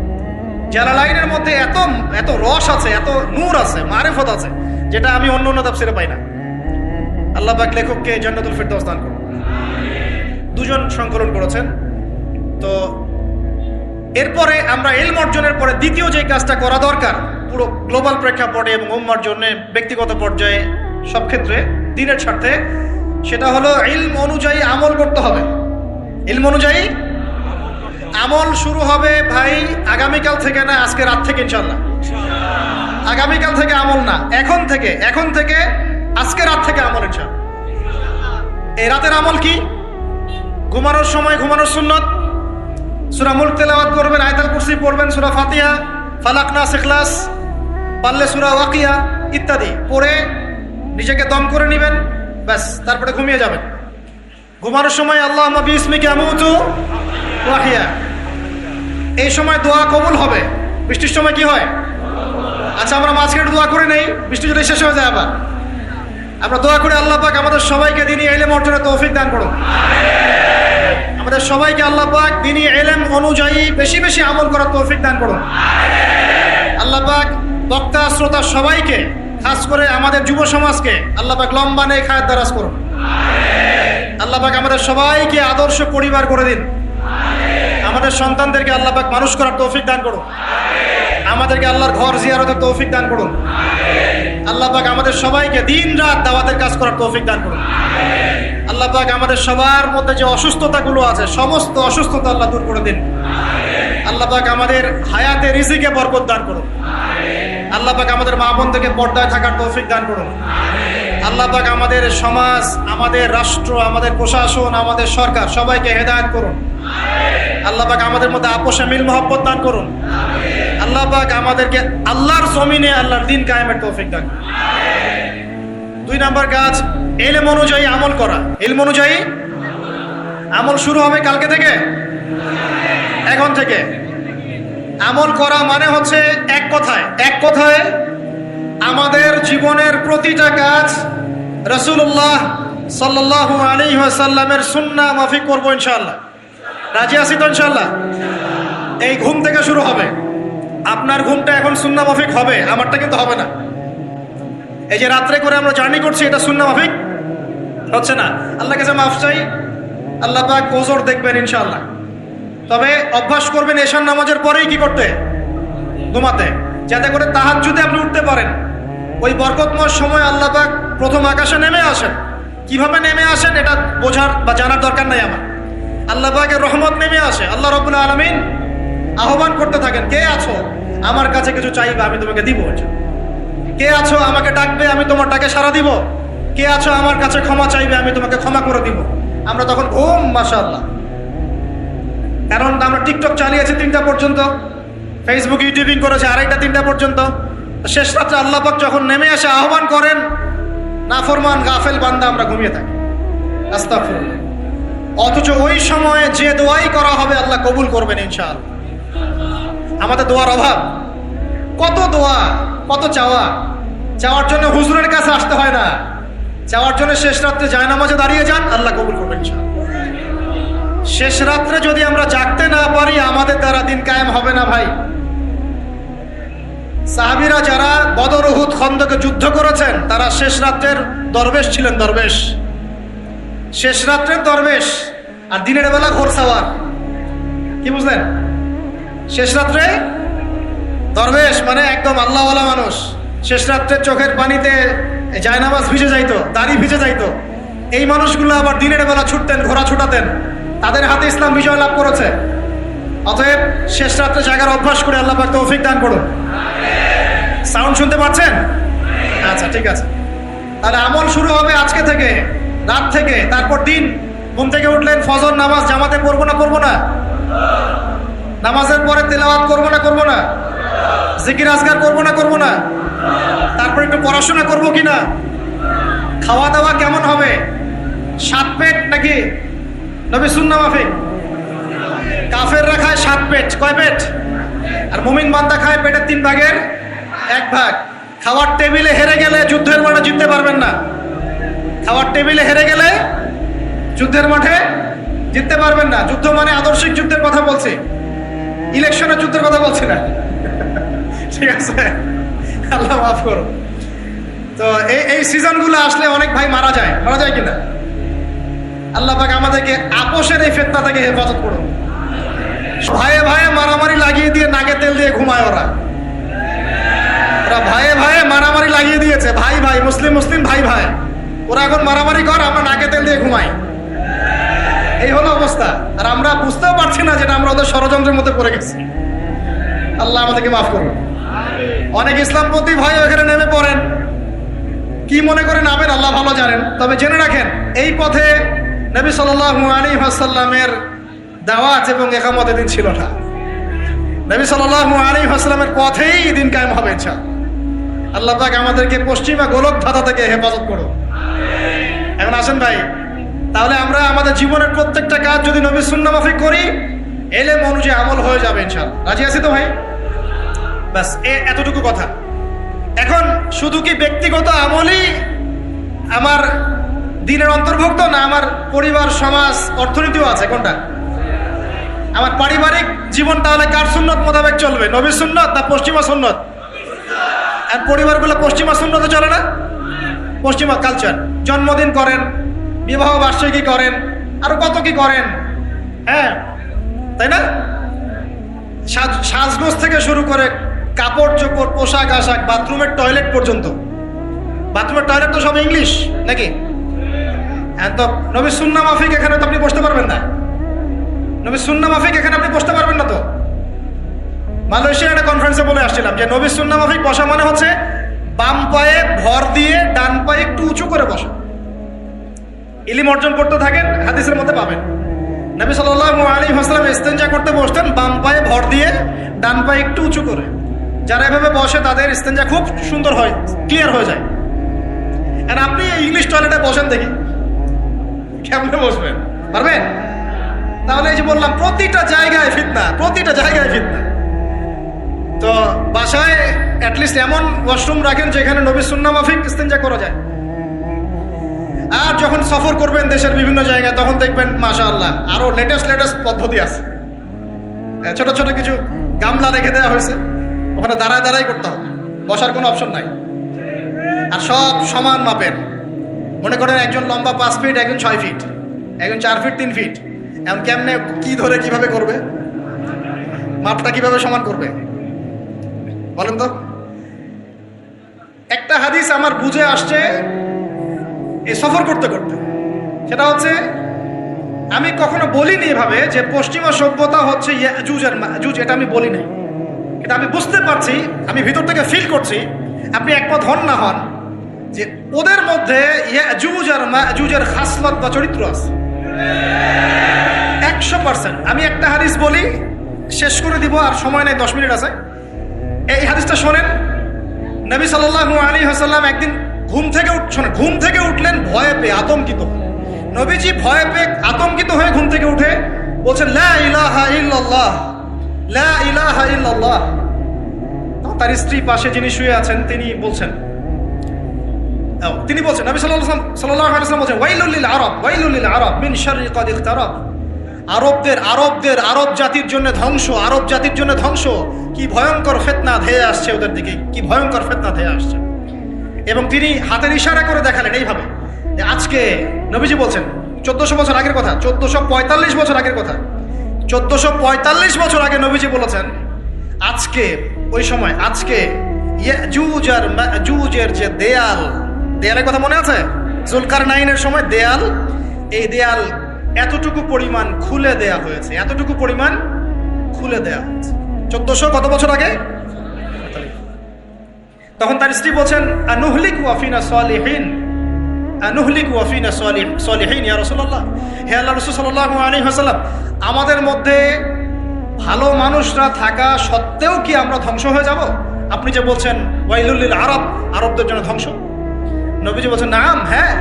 S1: জালালাইনের মধ্যে এত এত রস আছে, এত নূর আছে, মারিফত আছে, যেটা আমি অন্য অন্য তাফসিরে পাই না। আল্লাহ পাক লেখককে জান্নাতুল ফিরদাউস দান করুন। দুজন সংকলন করেছেন। তো এরপরে আমরা ইলম অর্জনের পরে দ্বিতীয় যে কাজটা করা দরকার পুরো গ্লোবাল প্রেক্ষাপটে এবং উম্মার জন্য, ব্যক্তিগত পর্যায়ে, সব ক্ষেত্রে দ্বীনের স্বার্থে, সেটা হলো ইলম অনুযায়ী আমল করতে হবে। ইলম অনুযায়ী আমল শুরু হবে ভাই আগামীকাল থেকে না, আজকে রাত থেকে ইনশাল্লাহ। আগামীকাল থেকে আমল না, এখন থেকে আজকে রাত থেকে আমল ইনশাল্লাহ। এই রাতের আমল কি? ঘুমানোর সময় ঘুমানোর সুন্নত, সূরা মুলক তেলাওয়াত করবেন, আয়াতুল কুরসি পড়বেন, সূরা ফাতিহা, ফালাক, নাস, ইখলাস, পারলে সূরা ওয়াকিয়া ইত্যাদি পড়ে নিজেকে দম করে নেবেন, ব্যাস, তারপরে ঘুমিয়ে যাবেন। ঘুমানোর সময় আল্লাহুম্মা বিইসমিকা আমুতু ওয়া আহইয়া, এই সময় দোয়া কবুল হবে। বৃষ্টির সময় কি হয়? আচ্ছা, আমরা মাঝখানে দোয়া করে নেই, বৃষ্টি যদি শেষ হয়ে যায় আবার আমরা দোয়া করি আল্লাহ পাক আমাদের সবাইকে দ্বীনি ইলম অর্জনের তৌফিক দান করুন। আমাদের সবাইকে আল্লাহ পাক দ্বীনি ইলম অনুযায়ী বেশি বেশি আমল করার তৌফিক দান করুন। আল্লাহ পাক বক্তা শ্রোতা সবাইকে, খাস করে আমাদের যুব সমাজকে আল্লাহ পাক লম্বা নেক হায়াত দারাজ করুন। আল্লাহ পাক আমাদের সবাইকে আদর্শ পরিবার করে দিন। আমাদের সন্তানদেরকে আল্লাহ পাক মানুষ করার তৌফিক দান করুন। আমাদেরকে আল্লাহর ঘর জিয়ারতের তৌফিক দান করুন। আল্লাহ পাক আমাদের সবাইকে দিন রাত দাওয়াতের কাজ করার তৌফিক দান করুন। আল্লাহ পাক আমাদের সবার মধ্যে যে অসুস্থতাগুলো আছে, সমস্ত অসুস্থতা আল্লাহ দূর করে দিন। আল্লাহ পাক আমাদের হায়াতে রিজিকে বরকত দান করুন। আল্লাহ পাক আমাদের মা বোনদেরকে পর্দায় থাকার তৌফিক দান করুন। আল্লাহ পাক আমাদের সমাজ, আমাদের রাষ্ট্র, আমাদের প্রশাসন, আমাদের সরকার সবাইকে হেদায়েত করুন। আল্লাহ পাক আমাদের মধ্যে আপোষে মিল মহব্বত দান করুন। আল্লাহ পাক আমাদেরকে আল্লাহর জমিনে আল্লাহর দ্বীন কায়েমের তৌফিক দান করুন। 2 নম্বর কাজ, ইলম অনুযায়ী আমল করা। ইলম অনুযায়ী আমল শুরু হবে কালকে থেকে, এখন থেকে। আমল করা মানে হচ্ছে এক কথায় আমাদের জীবনের প্রতিটা কাজ রাসূলুল্লাহ সাল্লাল্লাহু আলাইহি ওয়াসাল্লামের সুন্নাহ মাফিক করব ইনশাআল্লাহ। রাজি আছি তো ইনশাআল্লাহ? এই ঘুম থেকে শুরু হবে। আপনার ঘুমটা এখন সুন্নাহ মাফিক হবে, আমারটা কিন্তু হবে না। এই যে রাত্রে করে আমরা জার্নি করছি, এটা সুন্নাহ মাফিক হচ্ছে না। আল্লাহর কাছে মাফ চাই, আল্লাহ পাক ওজর দেখবেন ইনশাআল্লাহ। তবে অভ্যাস করবেন এশার নামাজের পরেই কি করতে? ঘুমাতে, যাতে করে তাহাজ্জুদে আপনি উঠতে পারেন। ওই বরকতময় সময় আল্লাহ পাক প্রথম আকাশে নেমে আসেন। কিভাবে নেমে আসেন এটা বোঝার বা জানার দরকার নাই আমার। আল্লাহ পাকের রহমত নেমে আসে। আল্লাহ রাব্বুল আলামিন আহ্বান করতে থাকেন, কে আছো আমার কাছে কিছু চাইবে, আমি তোমাকে দিব। কে আছো আমাকে ডাকবে, আমি তোমার ডাকে সাড়া দিব। কে আছো আমার কাছে ক্ষমা চাইবে, আমি তোমাকে ক্ষমা করে দিব। আমরা তখন ঘুম, মাশাআল্লাহ। কারণ আমরা টিকটক চালিয়েছি 3টা পর্যন্ত, ফেসবুক ইউটিউবিং করেছে 2:30-3টা পর্যন্ত। শেষ রাত্রে আল্লাহ পাক যখন নেমে আসে, আহ্বান করেন, নাফরমান গাফেল বান্দা আমরা ঘুমিয়ে থাকি। আস্তাগফিরুল্লাহ। অথচ ওই সময়ে যে দোয়াই করা হবে আল্লাহ কবুল করবেন ইনশাআল্লাহ। আমাদের দোয়ার অভাব, কত দোয়া, কত চাওয়ার জন্য হুজুরের কাছে আসতে হয় না। চাওয়ার জন্য শেষ রাত্রে জায়নামাজে দাঁড়িয়ে যান, আল্লাহ কবুল করবেন ইনশাআল্লাহ। শেষ রাত্রে যদি আমরা জাগতে না পারি, আমাদের দ্বারা দিন কায়েম হবে না ভাই। সাহাবীরা যারা বদর, উহুদ, খন্দকে যুদ্ধ করেছেন, তারা শেষ রাত্রের দরবেশ ছিলেন। দরবেশ, শেষ রাত্রের দরবেশ, আর দিনের বেলা ঘোরসাওয়ার। কি বুঝলেন? শেষ রাত্রে দরবেশ মানে একদম আল্লাহওয়ালা মানুষ, শেষ রাত্রে চোখের পানিতে জায়নামাজ ভিজে যাইতো, দাড়ি ভিজে যাইতো। এই মানুষগুলো আবার দিনের বেলা ছুটতেন, ঘোড়া ছুটাতেন, তাদের হাতে ইসলাম বিজয় লাভ করেছে। অতএব শেষ রাত্রে জাগার অভ্যাস করে আল্লাহ পাক তৌফিক দান করুন। সাউন্ড শুনতে পাচ্ছেন? আচ্ছা, ঠিক আছে। তাহলে আমল শুরু হবে আজকে থেকে, রাত থেকে। তারপর দিন ঘুম থেকে উঠলেন, ফজর নামাজ জামাতে পড়বো না পড়বো না? নামাজের পরে তেলাওয়াত করবো না করবো না? জিকির আজকার করবো না করবো না? তারপর একটু পড়াশোনা করবো কিনা? খাওয়া দাওয়া কেমন হবে? 7 পেট নাকি নবী সুন্নাহ মাফিক? কাফেররা খায় 7 পেট। কয় পেট? আর মুমিন বান্দা খায় পেটের 3 ভাগের 1 ভাগ। খাওয়ার টেবিলে হেরে গেলে যুদ্ধের মাঠে জিততে পারবেন না। খাওয়ার টেবিলে হেরে গেলে যুদ্ধের মাঠে জিততে পারবেন না। যুদ্ধ মানে আদর্শিক যুদ্ধের কথা বলছি, ইলেকশনের যুদ্ধের কথা বলছি না। ঠিক আছে, আল্লাহ মাফ করো। তো এই সিজনগুলো আসলে অনেক ভাই মারা যায় কিনা? আল্লাহ পাক আমাদেরকে আপোষের এই ফিতনা থেকে হেফাজত করুন। ভাইয়ে ভাইয়ে মারামারি লাগিয়ে দিয়ে নাকে তেল দিয়ে ঘুমায় ওরা ভাইয়ে ভাইয়ে মারামারি লাগিয়ে দিয়েছে। ভাই ভাই, মুসলিম মুসলিম, ভাই ভাই, ওরা এখন মারামারি কর, আমরা নাকে তেল দিয়ে ঘুমাই। এই হলো অবস্থা। আর আমরা বুঝতেও পারছি না যেটা আমরা ওদের ষড়যন্ত্রের মধ্যে পড়ে গেছি। আল্লাহ আমাদেরকে মাফ করুন। অনেক ইসলামপন্থী ভাই এখানে নেমে পড়েন, কি মনে করে নামেন আল্লাহ ভালো জানেন। তবে জেনে রাখেন, এই পথে নবী সাল্লাল্লাহু আলাইহি ওয়াসাল্লামের দাওয়াত এবং ইকামত দিন ছিল না। নবী সাল্লাল্লাহু আলাইহি ওয়াসাল্লামের পথেই দিন কায়েম হবে ইনশাআল্লাহ। আল্লাহ পাক আমাদেরকে পশ্চিমা গোলক ধাঁধা থেকে হেফাজত করুন। এখন আসেন ভাই, তাহলে আমরা আমাদের জীবনের প্রত্যেকটা কাজ যদি নবী সুন্নাহ মাফিক করি, এলেম অনুযায়ী আমল হয়ে যাবে ইনশাআল্লাহ। রাজি আছি তো ভাই? ব্যাস এতটুকু কথা। এখন শুধু কি ব্যক্তিগত আমলই আমার দিনের অন্তর্ভুক্ত, না আমার পরিবার, সমাজ, অর্থনীতিও আছে? কোনটা? আমার পারিবারিক জীবন তাহলে কার সুন্নত মোতাবেক চলবে? নবীর সুন্নত না পশ্চিমা সুন্নত? আর পরিবারগুলো পশ্চিমা সুন্নতে চলে না? পশ্চিমা কালচার। জন্মদিন করেন, বিবাহ বার্ষিকী করেন, আরো কত কি করেন, হ্যাঁ তাই না? সাজগোজ থেকে শুরু করে কাপড় চোপড়, পোশাক আশাক, বাথরুমের টয়লেট পর্যন্ত। বাথরুমের টয়লেট তো সব ইংলিশ নাকি? তো নবী সুন্নাহ মাফিক এখানে তো আপনি বসতে পারবেন না। নবী সুন্নাহ মাফিক এখানে আপনি বসতে পারবেন না। তো মালয়েশিয়ার একটা কনফারেন্সে বলে আসছিলাম যে নবী সুন্নাহ মাফিক বসা মানে হচ্ছে বাম পায়ে ভর দিয়ে ডান পায়ে একটু উঁচু করে বসা। ইলম অর্জন করতে থাকেন, হাদিসের মধ্যে পাবেন। নবী সাল্লাল্লাহু আলাইহি ওয়াসাল্লাম ইস্তেনজা করতে বসতেন বাম পায়ে ভর দিয়ে, ডান পায়ে একটু উঁচু করে। যারা এভাবে বসে তাদের ইস্তেনজা খুব সুন্দর হয়, ক্লিয়ার হয়ে যায়। আর আপনি ইংলিশ টয়লেটে বসেন, দেখি কেমনে বসবেন? পারবেন? তাহলে এই যে বললাম, প্রতিটা জায়গায় ফিতনা, প্রতিটা জায়গায় ফিতনা। তো বাসায় অ্যাটলিস্ট এমন ওয়াশরুম রাখেন যেখানে নবী সুন্নাহ মাফিক ইস্তেনজা করা যায়। আর যখন সফর করবেন দেশের বিভিন্ন জায়গায়, তখন দেখবেন মাশাআল্লাহ আরো লেটেস্ট পদ্ধতি আছে। ছোট ছোট কিছু গামলা রেখে দেওয়া হয়েছে, ওখানে দাঁড়ায় করতে হবে, বসার কোনো অপশন নাই। আর সব সমান মাপের। মনে করেন একজন লম্বা 5 ফিট, একজন 6 ফিট, একজন 4 ফিট 3 ফিট। এমন কেমনে কি ধরে কিভাবে করবে? মাপটা কিভাবে সমান করবে বলেন তো? একটা হাদিস আমার বুঝে আসছে এই সফর করতে করতে, সেটা হচ্ছে, আমি কখনো বলিনি এভাবে যে পশ্চিমা সভ্যতা হচ্ছে ইয়াজুজ আর মাজুজ, এটা আমি বলি নাই। কিন্তু আমি বুঝতে পারছি, আমি ভিতর থেকে ফিল করছি, আপনি একমত হন না হন, যে ওদের মধ্যে ইয়াজুজ আর মাজুজের খাসলত বা চরিত্র আছে 100%। আমি একটা হাদিস বলি, শেষ করে দিব, আর সময় নেই, 10 মিনিট আছে। এই হাদিসটা শোনেন। নবী সাল্লাল্লাহু আলাইহি ওয়াসাল্লাম একদিন ঘুম থেকে উঠলেন ভয়ে পেয়ে, আতঙ্কিত। নবীজি ভয়ে পেয়ে আতঙ্কিত হয়ে ঘুম থেকে উঠে বলছেন, লা ইলাহা ইল্লাল্লাহ, লা ইলাহা ইল্লাল্লাহ। তার স্ত্রী পাশে যিনি শুয়ে আছেন তিনি বলছেন, নবী সাল্লাল্লাহু আলাইহি ওয়াসাল্লাম বলছেন, ওয়াইলুল লিল আরব, ওয়াইলুল লিল আরব মিন শাররি ক্বাদ ইখতারাব। আরব জাতির জন্য ধ্বংস, আরব জাতির জন্য ধ্বংস। কি ভয়ঙ্কর ফিতনা ধেয়ে আসছে ওদের দিকে, কি ভয়ঙ্কর ফিতনা ধেয়ে আসছে। এবং তিনি হাতের ইশারা করে দেখালেন এইভাবে, যে আজকে নবীজি বলছেন 1400 বছর আগের কথা, 1445 বছর আগের কথা, 1445 বছর আগে নবীজি বলেছেন, আজকে ওই সময়, আজকে ইয়াজুজ আর মাজুজের যে দেয়াল, দেয়ালের কথা মনে আছে? জুলকারনাইনের সময় দেয়াল, এই দেয়াল এতটুকু পরিমাণ খুলে দেয়া হয়েছে, এতটুকু পরিমাণ খুলে দেয়া হয়েছে 1400 কত বছর আগে। তখন তার স্ত্রী বলছেন আনুহলিক ওয়াফিনা সালিহিন, আনুহলিক ওয়াফিনা সালিহিন ইয়া রাসূলুল্লাহ, হে আল্লাহ রাসূল সাল্লাল্লাহু আলাইহি ওয়াসাল্লাম, আমাদের মধ্যে ভালো মানুষরা থাকা সত্ত্বেও কি আমরা ধ্বংস হয়ে যাব? আপনি যে বলছেন ওয়াইলুল লিল আরব, আরবদের জন্য ধ্বংস। নবীজি বলছেন নাম, হ্যাঁ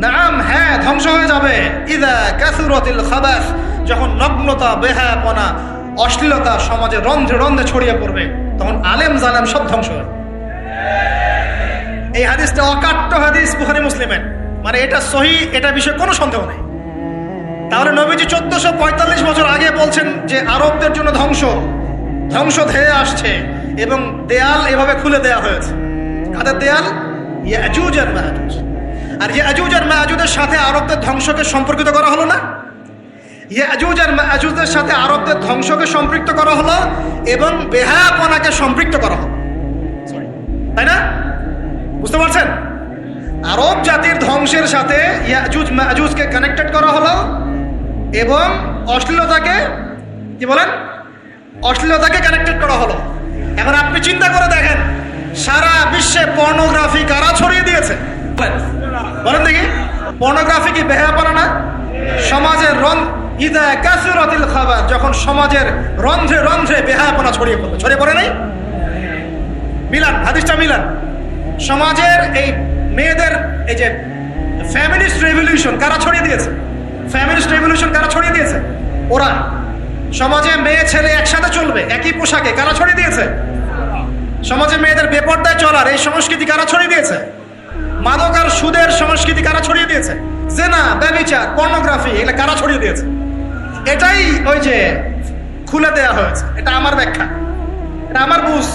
S1: নাম, হ্যাঁ ধ্বংস হয়ে যাবে। ইযা কাসুরাতিল খাবাস, যখন নগ্নতা, বেহায়াপনা, অশ্লীলতা সমাজে রন্ধ্রে রন্ধ্রে ছড়িয়ে পড়বে, তখন আলেম জালেম সব ধ্বংস হবে। এই হাদিসটা অকাট্য হাদিস বুখারী মুসলিমের, মানে এটা সহি, এটা বিষয়ে কোনো সন্দেহ নেই। তাহলে নবীজি 1445 বছর আগে বলছেন যে আরবদের জন্য ধ্বংস, ধ্বংস ধেয়ে আসছে, এবং দেয়াল এভাবে খুলে দেয়া হয়েছে। কাদের দেয়াল? ইয়াজুজ আর মাজুজ। আর ইয়াজুজ আর মাজুজের সাথে আরবদের ধ্বংসকে সম্পর্কিত করা হলো না? ইয়াজুজ আর মাজুজের সাথে আরবদের ধ্বংসকে সম্পৃক্ত করা হলো এবং বেহায়াপনাকে সম্পৃক্ত করা হলো, তাই না? বুঝতে পারছেন? আরব জাতির ধ্বংসের সাথে ইয়াজুজ মাজুজকে কানেক্টেড করা হলো এবং অশ্লীলতাকে, কি বলেন, অশ্লীলতাকে কানেক্টেড করা হলো। এখন আপনি চিন্তা করে দেখেন, সারা বিশ্বে পর্নোগ্রাফি কারা ছড়িয়ে দিয়েছে? বলেন দেখি, পর্নোগ্রাফি কি বেহায়াপনা না? সমাজের ইযা কাসুরাতিল খাবার, যখন সমাজের রন্ধ্রে রন্ধ্রে বেহায়াপনা ছড়িয়ে পড়বে, ছড়িয়ে পড়ে নাই? মিলান, হাদিসটা মিলান। সমাজের এই মেয়েদের এই যে ফ্যামিলিস্ট রেভলিউশন কারা ছড়িয়ে দিয়েছে? ফ্যামিলিস্ট রেভলিউশন কারা ছড়িয়ে দিয়েছে? ওরা। সমাজে মেয়ে ছেলে একসাথে চলবে একই পোশাকে, কারা ছড়িয়ে দিয়েছে? সমাজে মেয়েদের বেপর্দায় চলার এই সংস্কৃতি কারা ছড়িয়ে দিয়েছে? মাদক আর সুদের সংস্কৃতি কারা ছড়িয়ে দিয়েছে? জেনা, ব্যভিচার, পর্নোগ্রাফি, এগুলো কারা ছড়িয়ে দিয়েছে? এটাই ওই যে খুলে দেয়া হয়েছে। এটা আমার ব্যাখ্যা, এটা আমার বুঝ।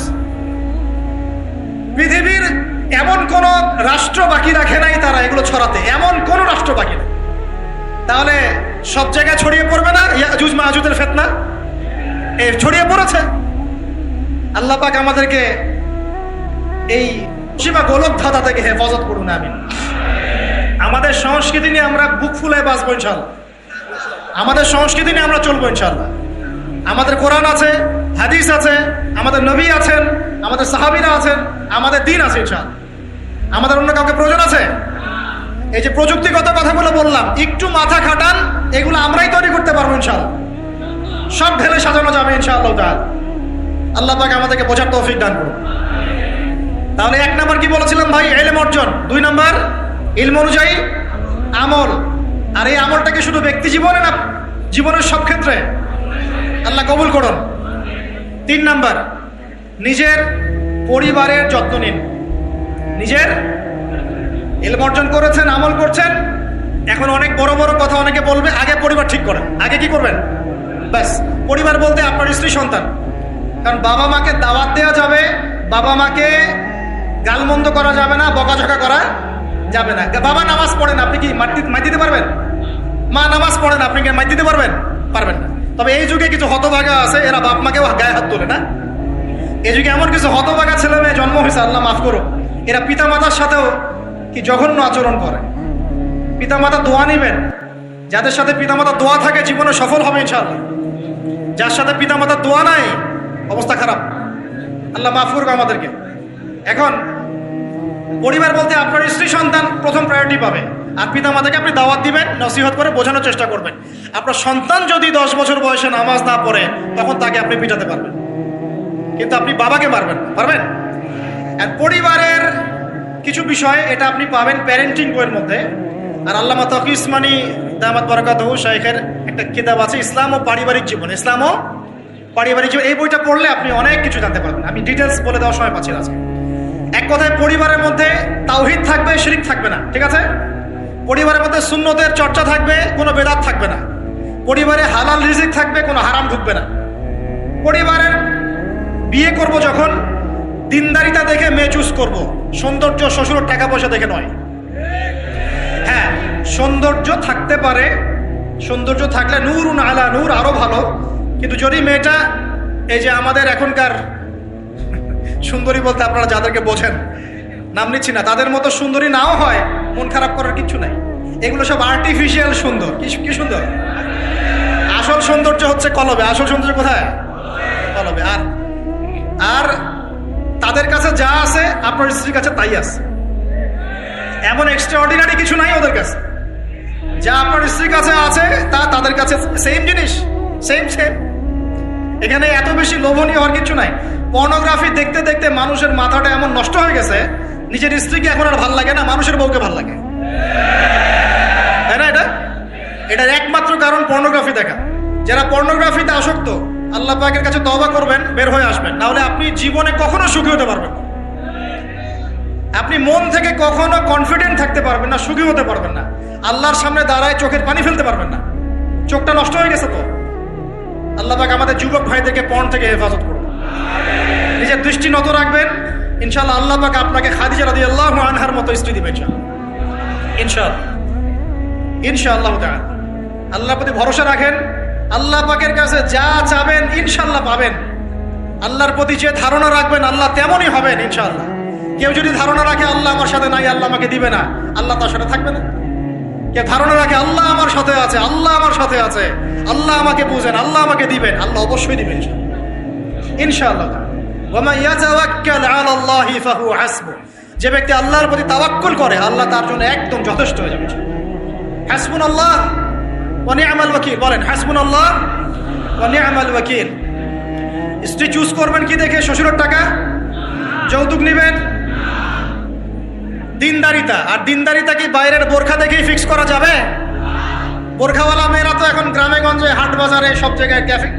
S1: পৃথিবীর এমন কোন রাষ্ট্র বাকি রাখে নাই তারা এগুলো ছড়াতে, এমন কোন রাষ্ট্র বাকি নেই। তাহলে সব জায়গায় ছড়িয়ে পড়বে না ইয়াজুজ মাজুজের ফিতনা? এই ছড়িয়ে পড়েছে। আল্লাহ পাক আমাদেরকে এই সীমা গোলক ধাঁধা থেকে হেফাজত করুন, আমিন। আমাদের সংস্কৃতি নিয়ে আমরা বুক ফুলায় বাঁচবো ইনশাআল্লাহ, আমাদের সংস্কৃতি নিয়ে আমরা চলবো ইনশাআল্লাহ। আমাদের কোরআন আছে, হাদিস আছে, আমাদের নবী আছেন, আমাদের সাহাবীরা আছেন, আমাদের দিন আছে ইনশাআল্লাহ। আমাদের অন্য কাউকে প্রয়োজন আছে? এই যে প্রযুক্তিগত কথাগুলো বললাম, একটু মাথা খাটান, এগুলো আমরাই তৈরি করতে পারবো ইনশাআল্লাহ। সব ঢেলে সাজানো যাবে ইনশাআল্লাহ তাআলা। আল্লাহ পাক আমাদেরকে বোঝার তৌফিক দান করুন। তাহলে 1 নাম্বার কি বলেছিলাম ভাই? ইলম অর্জন। 2 নাম্বার ইলম অনুযায়ী আমল। আর এই আমলটাকে শুধু ব্যক্তি জীবনে না, জীবনের সব ক্ষেত্রে আল্লাহ কবুল করুন। 3 নাম্বার নিজের পরিবারের যত্ন নিন। নিজের ইলম অর্জন করেছেন, আমল করছেন, এখন অনেক বড় বড় কথা অনেকে বলবে, আগে পরিবার ঠিক করেন। আগে কি করবেন? ব্যাস, পরিবার বলতে আপনার স্ত্রী সন্তান। কারণ বাবা মাকে দাওয়াত দেওয়া যাবে, বাবা মাকে গালমন্দ করা যাবে না, বকাঝকা করা যাবে না। বাবা নামাজ পড়েন, আপনি কি মাই দিতে পারবেন? মা নামাজ পড়েন, আপনি কি মাই দিতে পারবেন? পারবেন না। তবে এই যুগে কিছু হতভাগা আছে, এরা বাপ মাকেও গায়ে হাত তোলে না। এই যুগে এমন কিছু হতভাগা ছেলে মেয়ে জন্ম হয়েছে, আল্লাহ মাফ করো, এরা পিতা মাতার সাথেও কি জঘন্য আচরণ করে। পিতা মাতা দোয়া নিবেন, যাদের সাথে পিতা মাতার দোয়া থাকে জীবনে সফল হবে ইনশাআল্লাহ। যার সাথে পিতা মাতার দোয়া নাই, অবস্থা খারাপ। আল্লাহ মাফ করুক আমাদেরকে। এখন পরিবার বলতে আপনার স্ত্রী সন্তান প্রথম প্রায়োরিটি পাবে, আর পিতা মাতাকে আপনি দাওয়াত দিবেন, নসিহত করে বোঝানোর চেষ্টা করবেন। আপনার সন্তান যদি 10 বছর বয়সে নামাজ না পড়ে, তখন তাকে আপনি পিটাতে পারবেন, কিন্তু আপনি বাবাকে পারবেন। আর পরিবারের কিছু বিষয় এটা আপনি পাবেন প্যারেন্টিং বইয়ের মধ্যে। আর আল্লামা তকি উসমানী দামাত বারাকাতুহু শাইখের একটা কিতাব আছে, ইসলাম ও পারিবারিক জীবন। ইসলাম ও পারিবারিক জীবন, এই বইটা পড়লে আপনি অনেক কিছু জানতে পারবেন। আমি ডিটেলস বলে দেওয়ার সময় পাচ্ছি না আজকে। এক কথায় পরিবারের মধ্যে তাওহীদ থাকবে, শিরক থাকবে না, ঠিক আছে? পরিবারের মধ্যে সুন্নতের চর্চা থাকবে, কোনো বেদাত থাকবে না। পরিবারে হালাল রিজিক থাকবে, কোনো হারাম ঢুকবে না। পরিবারের বিয়ে করব যখন, দিনদারিতা দেখে মেয়ে চুজ করব, সৌন্দর্য শ্বশুরের টাকা পয়সা দেখে নয়। হ্যাঁ, সৌন্দর্য থাকতে পারে, সৌন্দর্য থাকলে নূরুন আলা নূর, আরো ভালো। কিন্তু যদি মেয়েটা এই যে আমাদের এখনকার সুন্দরী বলতে আপনারা যাদেরকে বোঝেন, নাম নিচ্ছি না, তাদের মতো সুন্দরী নাও হয়, মন খারাপ করার কিছু নাই। এগুলো সব আর্টিফিশিয়াল সুন্দর। কি সুন্দর? আসল সৌন্দর্য হচ্ছে কলবে। আসল সৌন্দর্য কোথায়? কলবে। আর তাদের কাছে যা আছে আপনার স্ত্রীর কাছে তাই আছে। এমন এক্সট্রাঅর্ডিনারি কিছু নাই ওদের কাছে। যা আপনার স্ত্রীর কাছে আছে তা তাদের কাছে সেম জিনিস, সেম। এখানে এত বেশি লোভনীয় হওয়ার কিছু নাই। পর্নোগ্রাফি দেখতে দেখতে মানুষের মাথাটা এমন নষ্ট হয়ে গেছে, নিজের স্ত্রীকে এখন আর ভাল লাগে না, মানুষের বউকে ভাল লাগে, তাই না? এটার একমাত্র কারণ পর্নোগ্রাফি দেখা। যারা পর্নোগ্রাফিতে আসক্ত, আল্লাহ পাকের কাছে তওবা করবেন, বের হয়ে আসবেন, নাহলে আপনি জীবনে কখনো সুখী হতে পারবেন না। আপনি মন থেকে কখনো কনফিডেন্ট থাকতে পারবেন না, সুখী হতে পারবেন না। আল্লাহর সামনে দাঁড়ায় চোখের পানি ফেলতে পারবেন না, চোখটা নষ্ট হয়ে গেছে। তো আল্লাহ পাক আমাদের যুবক ভাইদেরকে পর্ন থেকে হেফাজত করুন, নিজের দৃষ্টি নত রাখবেন। ইনশাআল্লাহ আল্লাহ পাক আপনাকে খাদিজা রাদিয়াল্লাহু আনহার মতো স্ত্রী দিবেন ইনশাআল্লাহ তাআলা। আল্লাহর প্রতি ভরসা রাখেন, আল্লাহ পাকের কাছে যা চাবেন ইনশাআল্লাহ পাবেন। আল্লাহর প্রতি যে ধারণা রাখবেন আল্লাহ তেমনই হবেন ইনশাআল্লাহ। কেউ যদি ধারণা রাখে আল্লাহ আমার সাথে নাই, আল্লাহ আমাকে দিবে না, আল্লাহ তার সাথে থাকবে না। কেউ ধারণা রাখে আল্লাহ আমার সাথে আছে, আল্লাহ আমার সাথে আছে, আল্লাহ আমাকে বুঝেন, আল্লাহ আমাকে দিবেন, আল্লাহ অবশ্যই দিবেন ইনশাআল্লাহ। ওয়া ইয়াতাওয়াক্কাল আলাল্লাহি ফাহুয়া হাসবুহ। যে ব্যক্তি আল্লাহর প্রতি তাওয়াক্কুল করে আল্লাহ তার জন্য একদম যথেষ্ট হয়ে যাবে। হাসবুনাল্লাহ ওয়া নি'মাল ওয়াকিল। বলেন হাসবুনাল্লাহ ওয়া নি'মাল ওয়াকিল। স্ত্রী চুজ করবেন কি দেখে? শ্বশুরের টাকা, যৌতুক নেবেন, দিনদারিতা। আর দিনদারিতা কি বাইরের বোরখা দেখেই ফিক্স করা যাবে? বোরখাওয়ালা মেয়েরা তো এখন গ্রামে গঞ্জে, হাট বাজারে, সব জায়গায় ক্যাফে,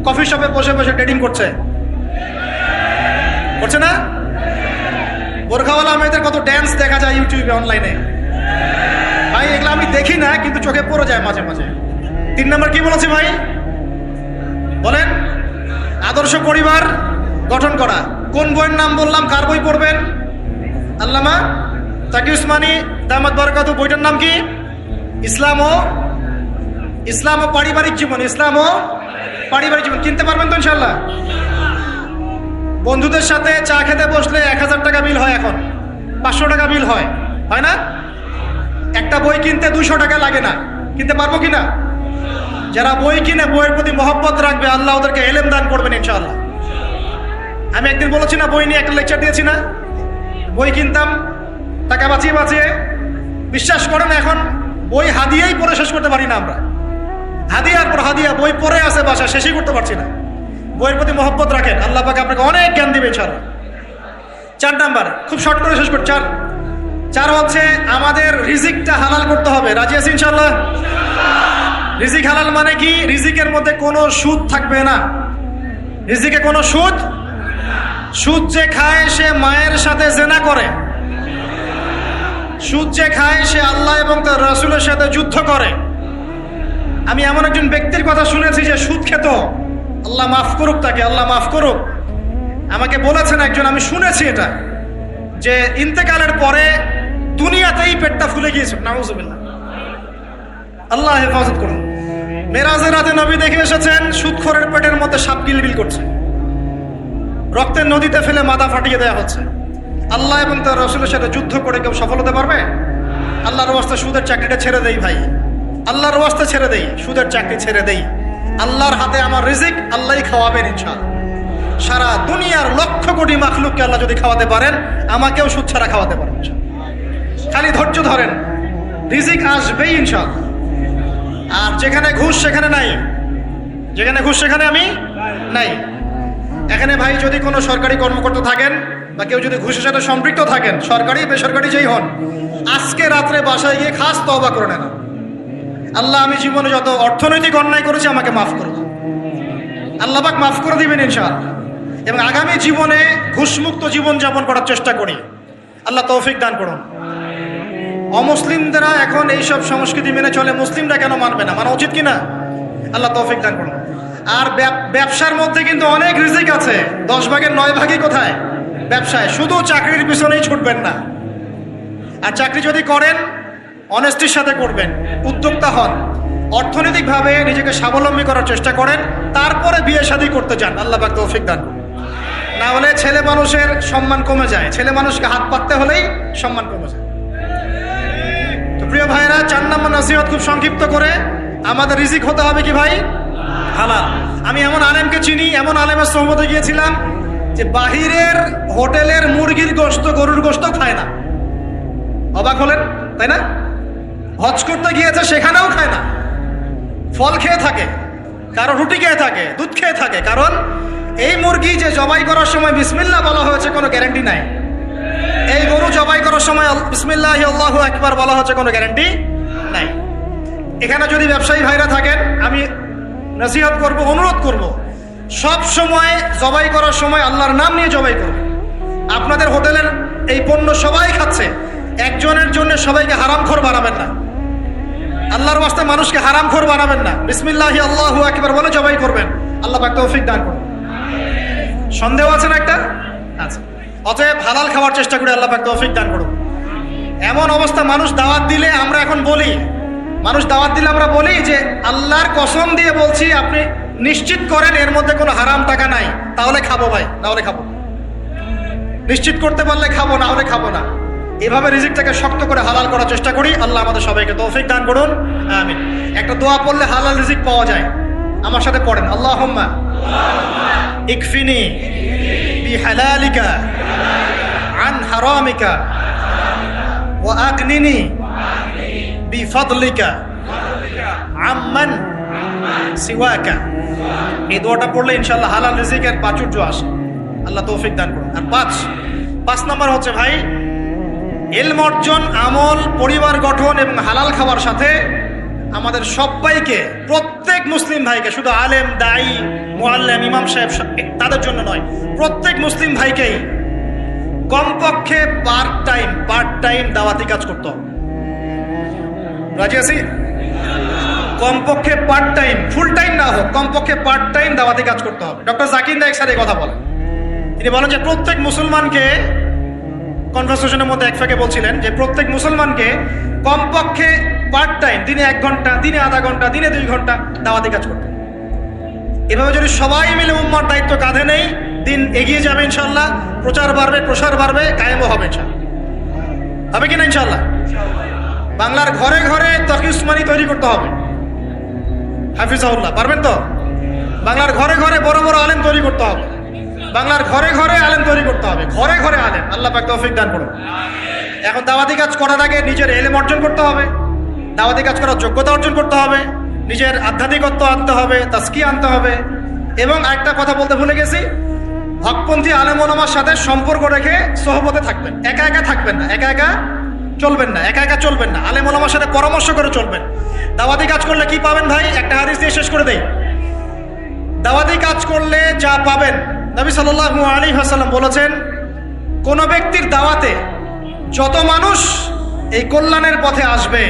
S1: কফি শপে বসে বসে ট্রেডিং করছে না? বোরখাওয়ালা মেয়েদের কত ড্যান্স দেখা যায় ইউটিউবে, অনলাইনে। ভাই এগুলো আমি দেখি না, কিন্তু চোখে পড়ে যায় মাঝে মাঝে। 3 নম্বর কি বলেছি ভাই? বলেন আদর্শ পরিবার গঠন করা। কোন বইয়ের নাম বললাম? কার বই পড়বেন? আল্লামা তাকি উসমানী দামাত বারাকাতু। বইটার নাম কি? ইসলাম ও পারিবারিক জীবন। ইসলাম ও পারিবারিক জীবন। কিনতে পারবেন তো ইনশাআল্লাহ? বন্ধুদের সাথে চা খেতে বসলে 1000 টাকা বিল হয়, এখন 500 টাকা বিল হয় না? একটা বই কিনতে 200 টাকা লাগে না। কিনতে পারবো কিনা? যারা বই কিনে বইয়ের প্রতি মহব্বত রাখবে আল্লাহ ওদেরকে এলেম দান করবেন ইনশাআল্লাহ। আমি একদিন বলেছি না, বই নিয়ে একটা লেকচার দিয়েছি না? বই কিনতাম টাকা বাঁচিয়ে। বিশ্বাস করেন এখন বই হাদিয়াই পড়ে শেষ করতে পারি না আমরা। হাদিয়ার পর হাদিয়া বই পড়ে আছে বাসা, শেষই করতে পারছি না। বইয়ের প্রতি মহব্বত রাখেন, আল্লাহ পাক আপনাকে অনেক জ্ঞান দিবে ইনশাআল্লাহ। 4 নাম্বার, খুব শর্ট করে শেষ করছি। 4 হচ্ছে আমাদের রিজিকটা হালাল করতে হবে। রাজি আছি ইনশাআল্লাহ? রিজিক হালাল মানে কি? রিজিকের মধ্যে কোনো সুদ থাকবে না। রিজিকে কোনো সুদ যে খায় সে মায়ের সাথে জেনা করে। সুদ যে খায় সে আল্লাহ এবং তার রাসূলের সাথে যুদ্ধ করে। আমি এমন একজন ব্যক্তির কথা শুনেছি যে সুদ খেত, আল্লাহ মাফ করুক তাকে, আল্লাহ মাফ করুক। আমাকে বলেছেন একজন, আমি শুনেছি এটা, যে ইন্তেকালের পরে দুনিয়াতেই পেটটা ফুলে গিয়েছে। নাউজুবিল্লাহ, আল্লাহ হেফাজত করুন। মেরাজের রাতে নবী দেখে এসেছেন সুদখোরের পেটের মধ্যে সাপ কিলবিল করছে, রক্তের নদীতে ফেলে মাথা ফাটিয়ে দেওয়া হচ্ছে। আল্লাহ এবং তার রাসূলের সাথে যুদ্ধ করে কেউ সফল হতে পারবে? আল্লাহর ওয়াস্তে সুদের চাকরিটা ছেড়ে দেই ভাই, আল্লাহর ওয়াস্তে ছেড়ে দেই, সুদের চাকরি ছেড়ে দেই। আল্লাহর হাতে আমার রিজিক, আল্লাহই খাওয়াবেন ইনশাআল্লাহ। সারা দুনিয়ার লক্ষ কোটি মাখলুককে আল্লাহ যদি খাওয়াতে পারেন, আমাকেও সুদ ছাড়া খাওয়াতে পারেন ইনশাআল্লাহ। খালি ধৈর্য ধরেন, রিজিক আসবেই ইনশাআল্লাহ। আর যেখানে ঘুষ সেখানে নাই, যেখানে ঘুষ সেখানে আমি নাই। এখানে ভাই যদি কোনো সরকারি কর্মকর্তা থাকেন বা কেউ যদি ঘুষের সাথে সম্পৃক্ত থাকেন, সরকারি বেসরকারি যেই হন, আজকে রাত্রে বাসায় গিয়ে খাস তওবা করে নেন। আল্লাহ আমি জীবনে যত অর্থনৈতিক অন্যায় করেছি আমাকে মাফ করুন, আল্লাহ পাক মাফ করে দিবেন ইনশাআল্লাহ। এবং আগামী জীবনে ঘুষমুক্ত জীবন যাপন করার চেষ্টা করি, আল্লাহ তৌফিক দান করুন। অমুসলিমরা এখন এইসব সংস্কৃতি মেনে চলে, মুসলিমরা কেন মানবে না? মানা উচিত কিনা? আল্লাহ তৌফিক দান করুন। আর ব্যবসার মধ্যে কিন্তু অনেক রিজিক আছে। 10 ভাগের 9 ভাগই কোথায়? ব্যবসায়। শুধু চাকরির পিছনেই ছুটবেন না। আর চাকরি যদি করেন অনেস্টির সাথে করবেন, উদ্যোক্তা হন, অর্থনৈতিকভাবে নিজেকে স্বাবলম্বী করার চেষ্টা করেন, তারপরে বিয়ে শাদী করতে যান। আল্লাহ পাক তৌফিক দান করুন। না হলে ছেলে মানুষের সম্মান কমে যায়, ছেলে মানুষকে হাত পাততে হলেই সম্মান কমে যায়। তো প্রিয় ভাইরা, 4 নম্বর নসিহত খুব সংক্ষিপ্ত করে, আমাদের রিজিক হতে হবে কি ভাই? হালাল। আমি এমন আলেমকে চিনি, এমন আলেমের সোহবতে গিয়েছিলাম যে বাহিরের হোটেলের মুরগির গোশত, গরুর গোশত খায় না। অবাক হলেন তাই না? হজ করতে গিয়েছে, সেখানেও খায় না, ফল খেয়ে থাকে, কারো রুটি খেয়ে থাকে, দুধ খেয়ে থাকে। কারণ এই মুরগি যে জবাই করার সময় বিসমিল্লাহ বলা হয়েছে কোনো গ্যারান্টি নাই। এই গরু জবাই করার সময় বিসমিল্লাহি আল্লাহু আকবার বলা হচ্ছে কোনো গ্যারান্টি নাই। এখানে যদি ব্যবসায়ী ভাইরা থাকেন, আমি নসিহত করব, অনুরোধ করব, সব সময় জবাই করার সময় আল্লাহর নাম নিয়ে জবাই করবেন। আপনাদের হোটেলের এই পণ্য সবাই খাচ্ছে, একজনের জন্য সবাইকে হারামখোর বানাবেন না। আল্লাহর ওয়াস্তে মানুষকে হারামখোর বানাবেন না। বিসমিল্লাহি আল্লাহু আকবার বলে জবাই করবেন। আল্লাহ পাক তৌফিক দান করুন। সন্দেহ আছে না একটা? আচ্ছা। অতএব হালাল খাওয়ার চেষ্টা করে আল্লাহ পাক তৌফিক দান করুন। এমন অবস্থা, মানুষ দাওয়াত দিলে আমরা এখন বলি, আমরা বলি যে আল্লাহর কসম দিয়ে বলছি, আপনি নিশ্চিত করেন এর মধ্যে কোনো হারাম টাকা নাই, তাহলে খাবো ভাই, না হলে খাবো। নিশ্চিত করতে পারলে খাবো, না হলে খাবো না। এভাবে রিজিকটাকে শক্ত করে হালাল করার চেষ্টা করি। আল্লাহ আমাদের সবাইকে তৌফিক দান করুন, আমিন। একটা দোয়া পড়লে হালাল রিজিক পাওয়া যায়। আমার সাথে পড়েন, আল্লাহুম্মা ইকফিনি বিহালালিকা আন হারামিকা ওয়া আগনিনি বিফাদলিকা আম্মান সিওয়াকা। এই দোয়াটা পড়লে ইনশাআল্লাহ হালাল রিজিকের প্রাচুর্য আসে। আল্লাহ তৌফিক দান করুন। আর 5 নম্বর হচ্ছে ভাই, ইলম অর্জন, আমল, পরিবার গঠন এবং হালাল খাওয়ার সাথে আমাদের সবাইকে, প্রত্যেক মুসলিম ভাইকে, শুধু আলেম, দায়ী, মুআল্লিম, ইমাম সাহেব তাদের জন্য নয়, প্রত্যেক মুসলিম ভাইকেই কমপক্ষে পার্ট টাইম দাওয়াতি কাজ করতে হবে। রাজি আছি? কমপক্ষে পার্ট টাইম, ফুল টাইম না হোক, কমপক্ষে পার্ট টাইম দাওয়াতি কাজ করতে হবে। ডক্টর জাকির নায়েক স্যার এই কথা বলেন। তিনি বলেন যে প্রত্যেক মুসলমানকে, কনভারসেশনের মধ্যে এক ফাঁকে বলছিলেন যে প্রত্যেক মুসলমানকে কমপক্ষে পার্ট টাইম, দিনে 1 ঘন্টা, দিনে আধা ঘন্টা, দিনে 2 ঘন্টা দাওয়াতি কাজ করতে। এভাবে যদি সবাই মিলে উম্মার দায়িত্ব কাঁধে নেই, দিন এগিয়ে যাবে ইনশাল্লাহ, প্রচার বাড়বে, প্রসার বাড়বে, কায়েমও হবে ইনশাল্লাহ। হবে কিনা ইনশাল্লাহ? বাংলার ঘরে ঘরে তকি উসমানী তৈরি করতে হবে, হাফিজাহুল্লাহ, পারবেন তো? বাংলার ঘরে ঘরে বড় বড় আলেম তৈরি করতে হবে, বাংলার ঘরে ঘরে আলেম তৈরি করতে হবে, ঘরে ঘরে আলেম। আল্লাহ পাক তৌফিক দান করুন। এখন দাওয়াতি কাজ করার আগে নিজের ইলম অর্জন করতে হবে, দাওয়াতি কাজ করার যোগ্যতা অর্জন করতে হবে, নিজের আধ্যাত্মিকত্ব আনতে হবে, তাসকিয়া আনতে হবে। এবং একটা কথা বলতে ভুলে গেছি, হকপন্থী আলেম ওলামার সাথে সম্পর্ক রেখে সোহবতে থাকবেন। একা একা থাকবেন না, একা একা চলবেন না, আলেম ওলামার সাথে পরামর্শ করে চলবেন। দাওয়াতি কাজ করলে কি পাবেন ভাই? একটা হাদিস দিয়ে শেষ করে দেই। দাওয়াতি কাজ করলে যা পাবেন, নবী সাল্লাল্লাহু আলাইহি ওয়াসাল্লাম বলেছেন, কোন ব্যক্তির দাওয়াতে যত মানুষ এই কল্যাণের পথে আসবে,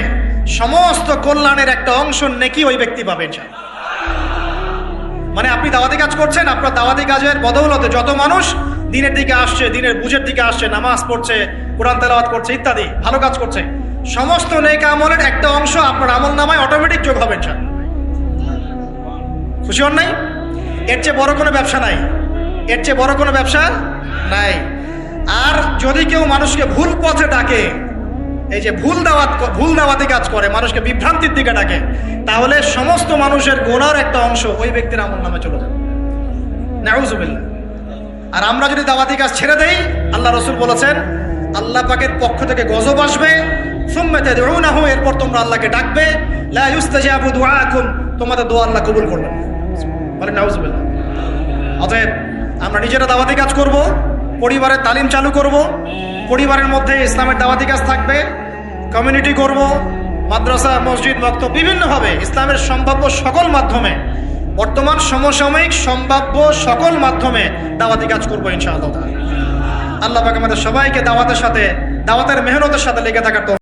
S1: সমস্ত কল্যাণের একটা অংশ নেকি ওই ব্যক্তি পাবেন। মানে আপনি দাওয়াতি কাজ করছেন, আপনার দাওয়াতি কাজের বদৌলতে যত মানুষ দিনের দিকে আসছে, দিনের বুঝের দিকে আসছে, নামাজ পড়ছে, কোরআন তেলাওয়াত করছে, ইত্যাদি ভালো কাজ করছে, সমস্ত নেক আমলের একটা অংশ আপনার আমল নামায় অটোমেটিক যোগ হবে। খুশি হন নাই? এর চেয়ে বড় কোনো ব্যবসা নাই। আর যদি কেউ মানুষকে ভুল পথে ডাকে, এই যে ভুল দাওয়াতি কাজ করে, মানুষকে বিভ্রান্তির দিকে ডাকে, তাহলে সমস্ত মানুষের গুনার একটা অংশ ওই ব্যক্তির আমল নামে চলে যাবে। নাউযুবিল্লাহ। আর আমরা যদি দাওয়াতি কাজ ছেড়ে দেই, আল্লাহ রাসূল বলেছেন, আল্লাহ পাকের পক্ষ থেকে গজব আসবে, সুম্মা তাদউনাহু, এরপর তোমরা আল্লাহকে ডাকবে, লা ইউস্তাজাবু দুআকুম, তোমাদের দোয়া আল্লাহ কবুল করবেন। বলেন নাউযুবিল্লাহ। অতএব আমরা নিজেরা দাওয়াতি কাজ করব, পরিবারের তালিম চালু করব, পরিবারের মধ্যে ইসলামের দাওয়াতি কাজ থাকবে, কমিউনিটি করব, মাদ্রাসা, মসজিদ, মক্তব, বিভিন্নভাবে ইসলামের সম্ভাব্য সকল মাধ্যমে, বর্তমান সমসাময়িক সম্ভাব্য সকল মাধ্যমে দাওয়াতি কাজ করবো ইনশাআল্লাহ। আল্লাহ পাক আমাদের সবাইকে দাওয়াতের মেহনতের সাথে লেগে থাকার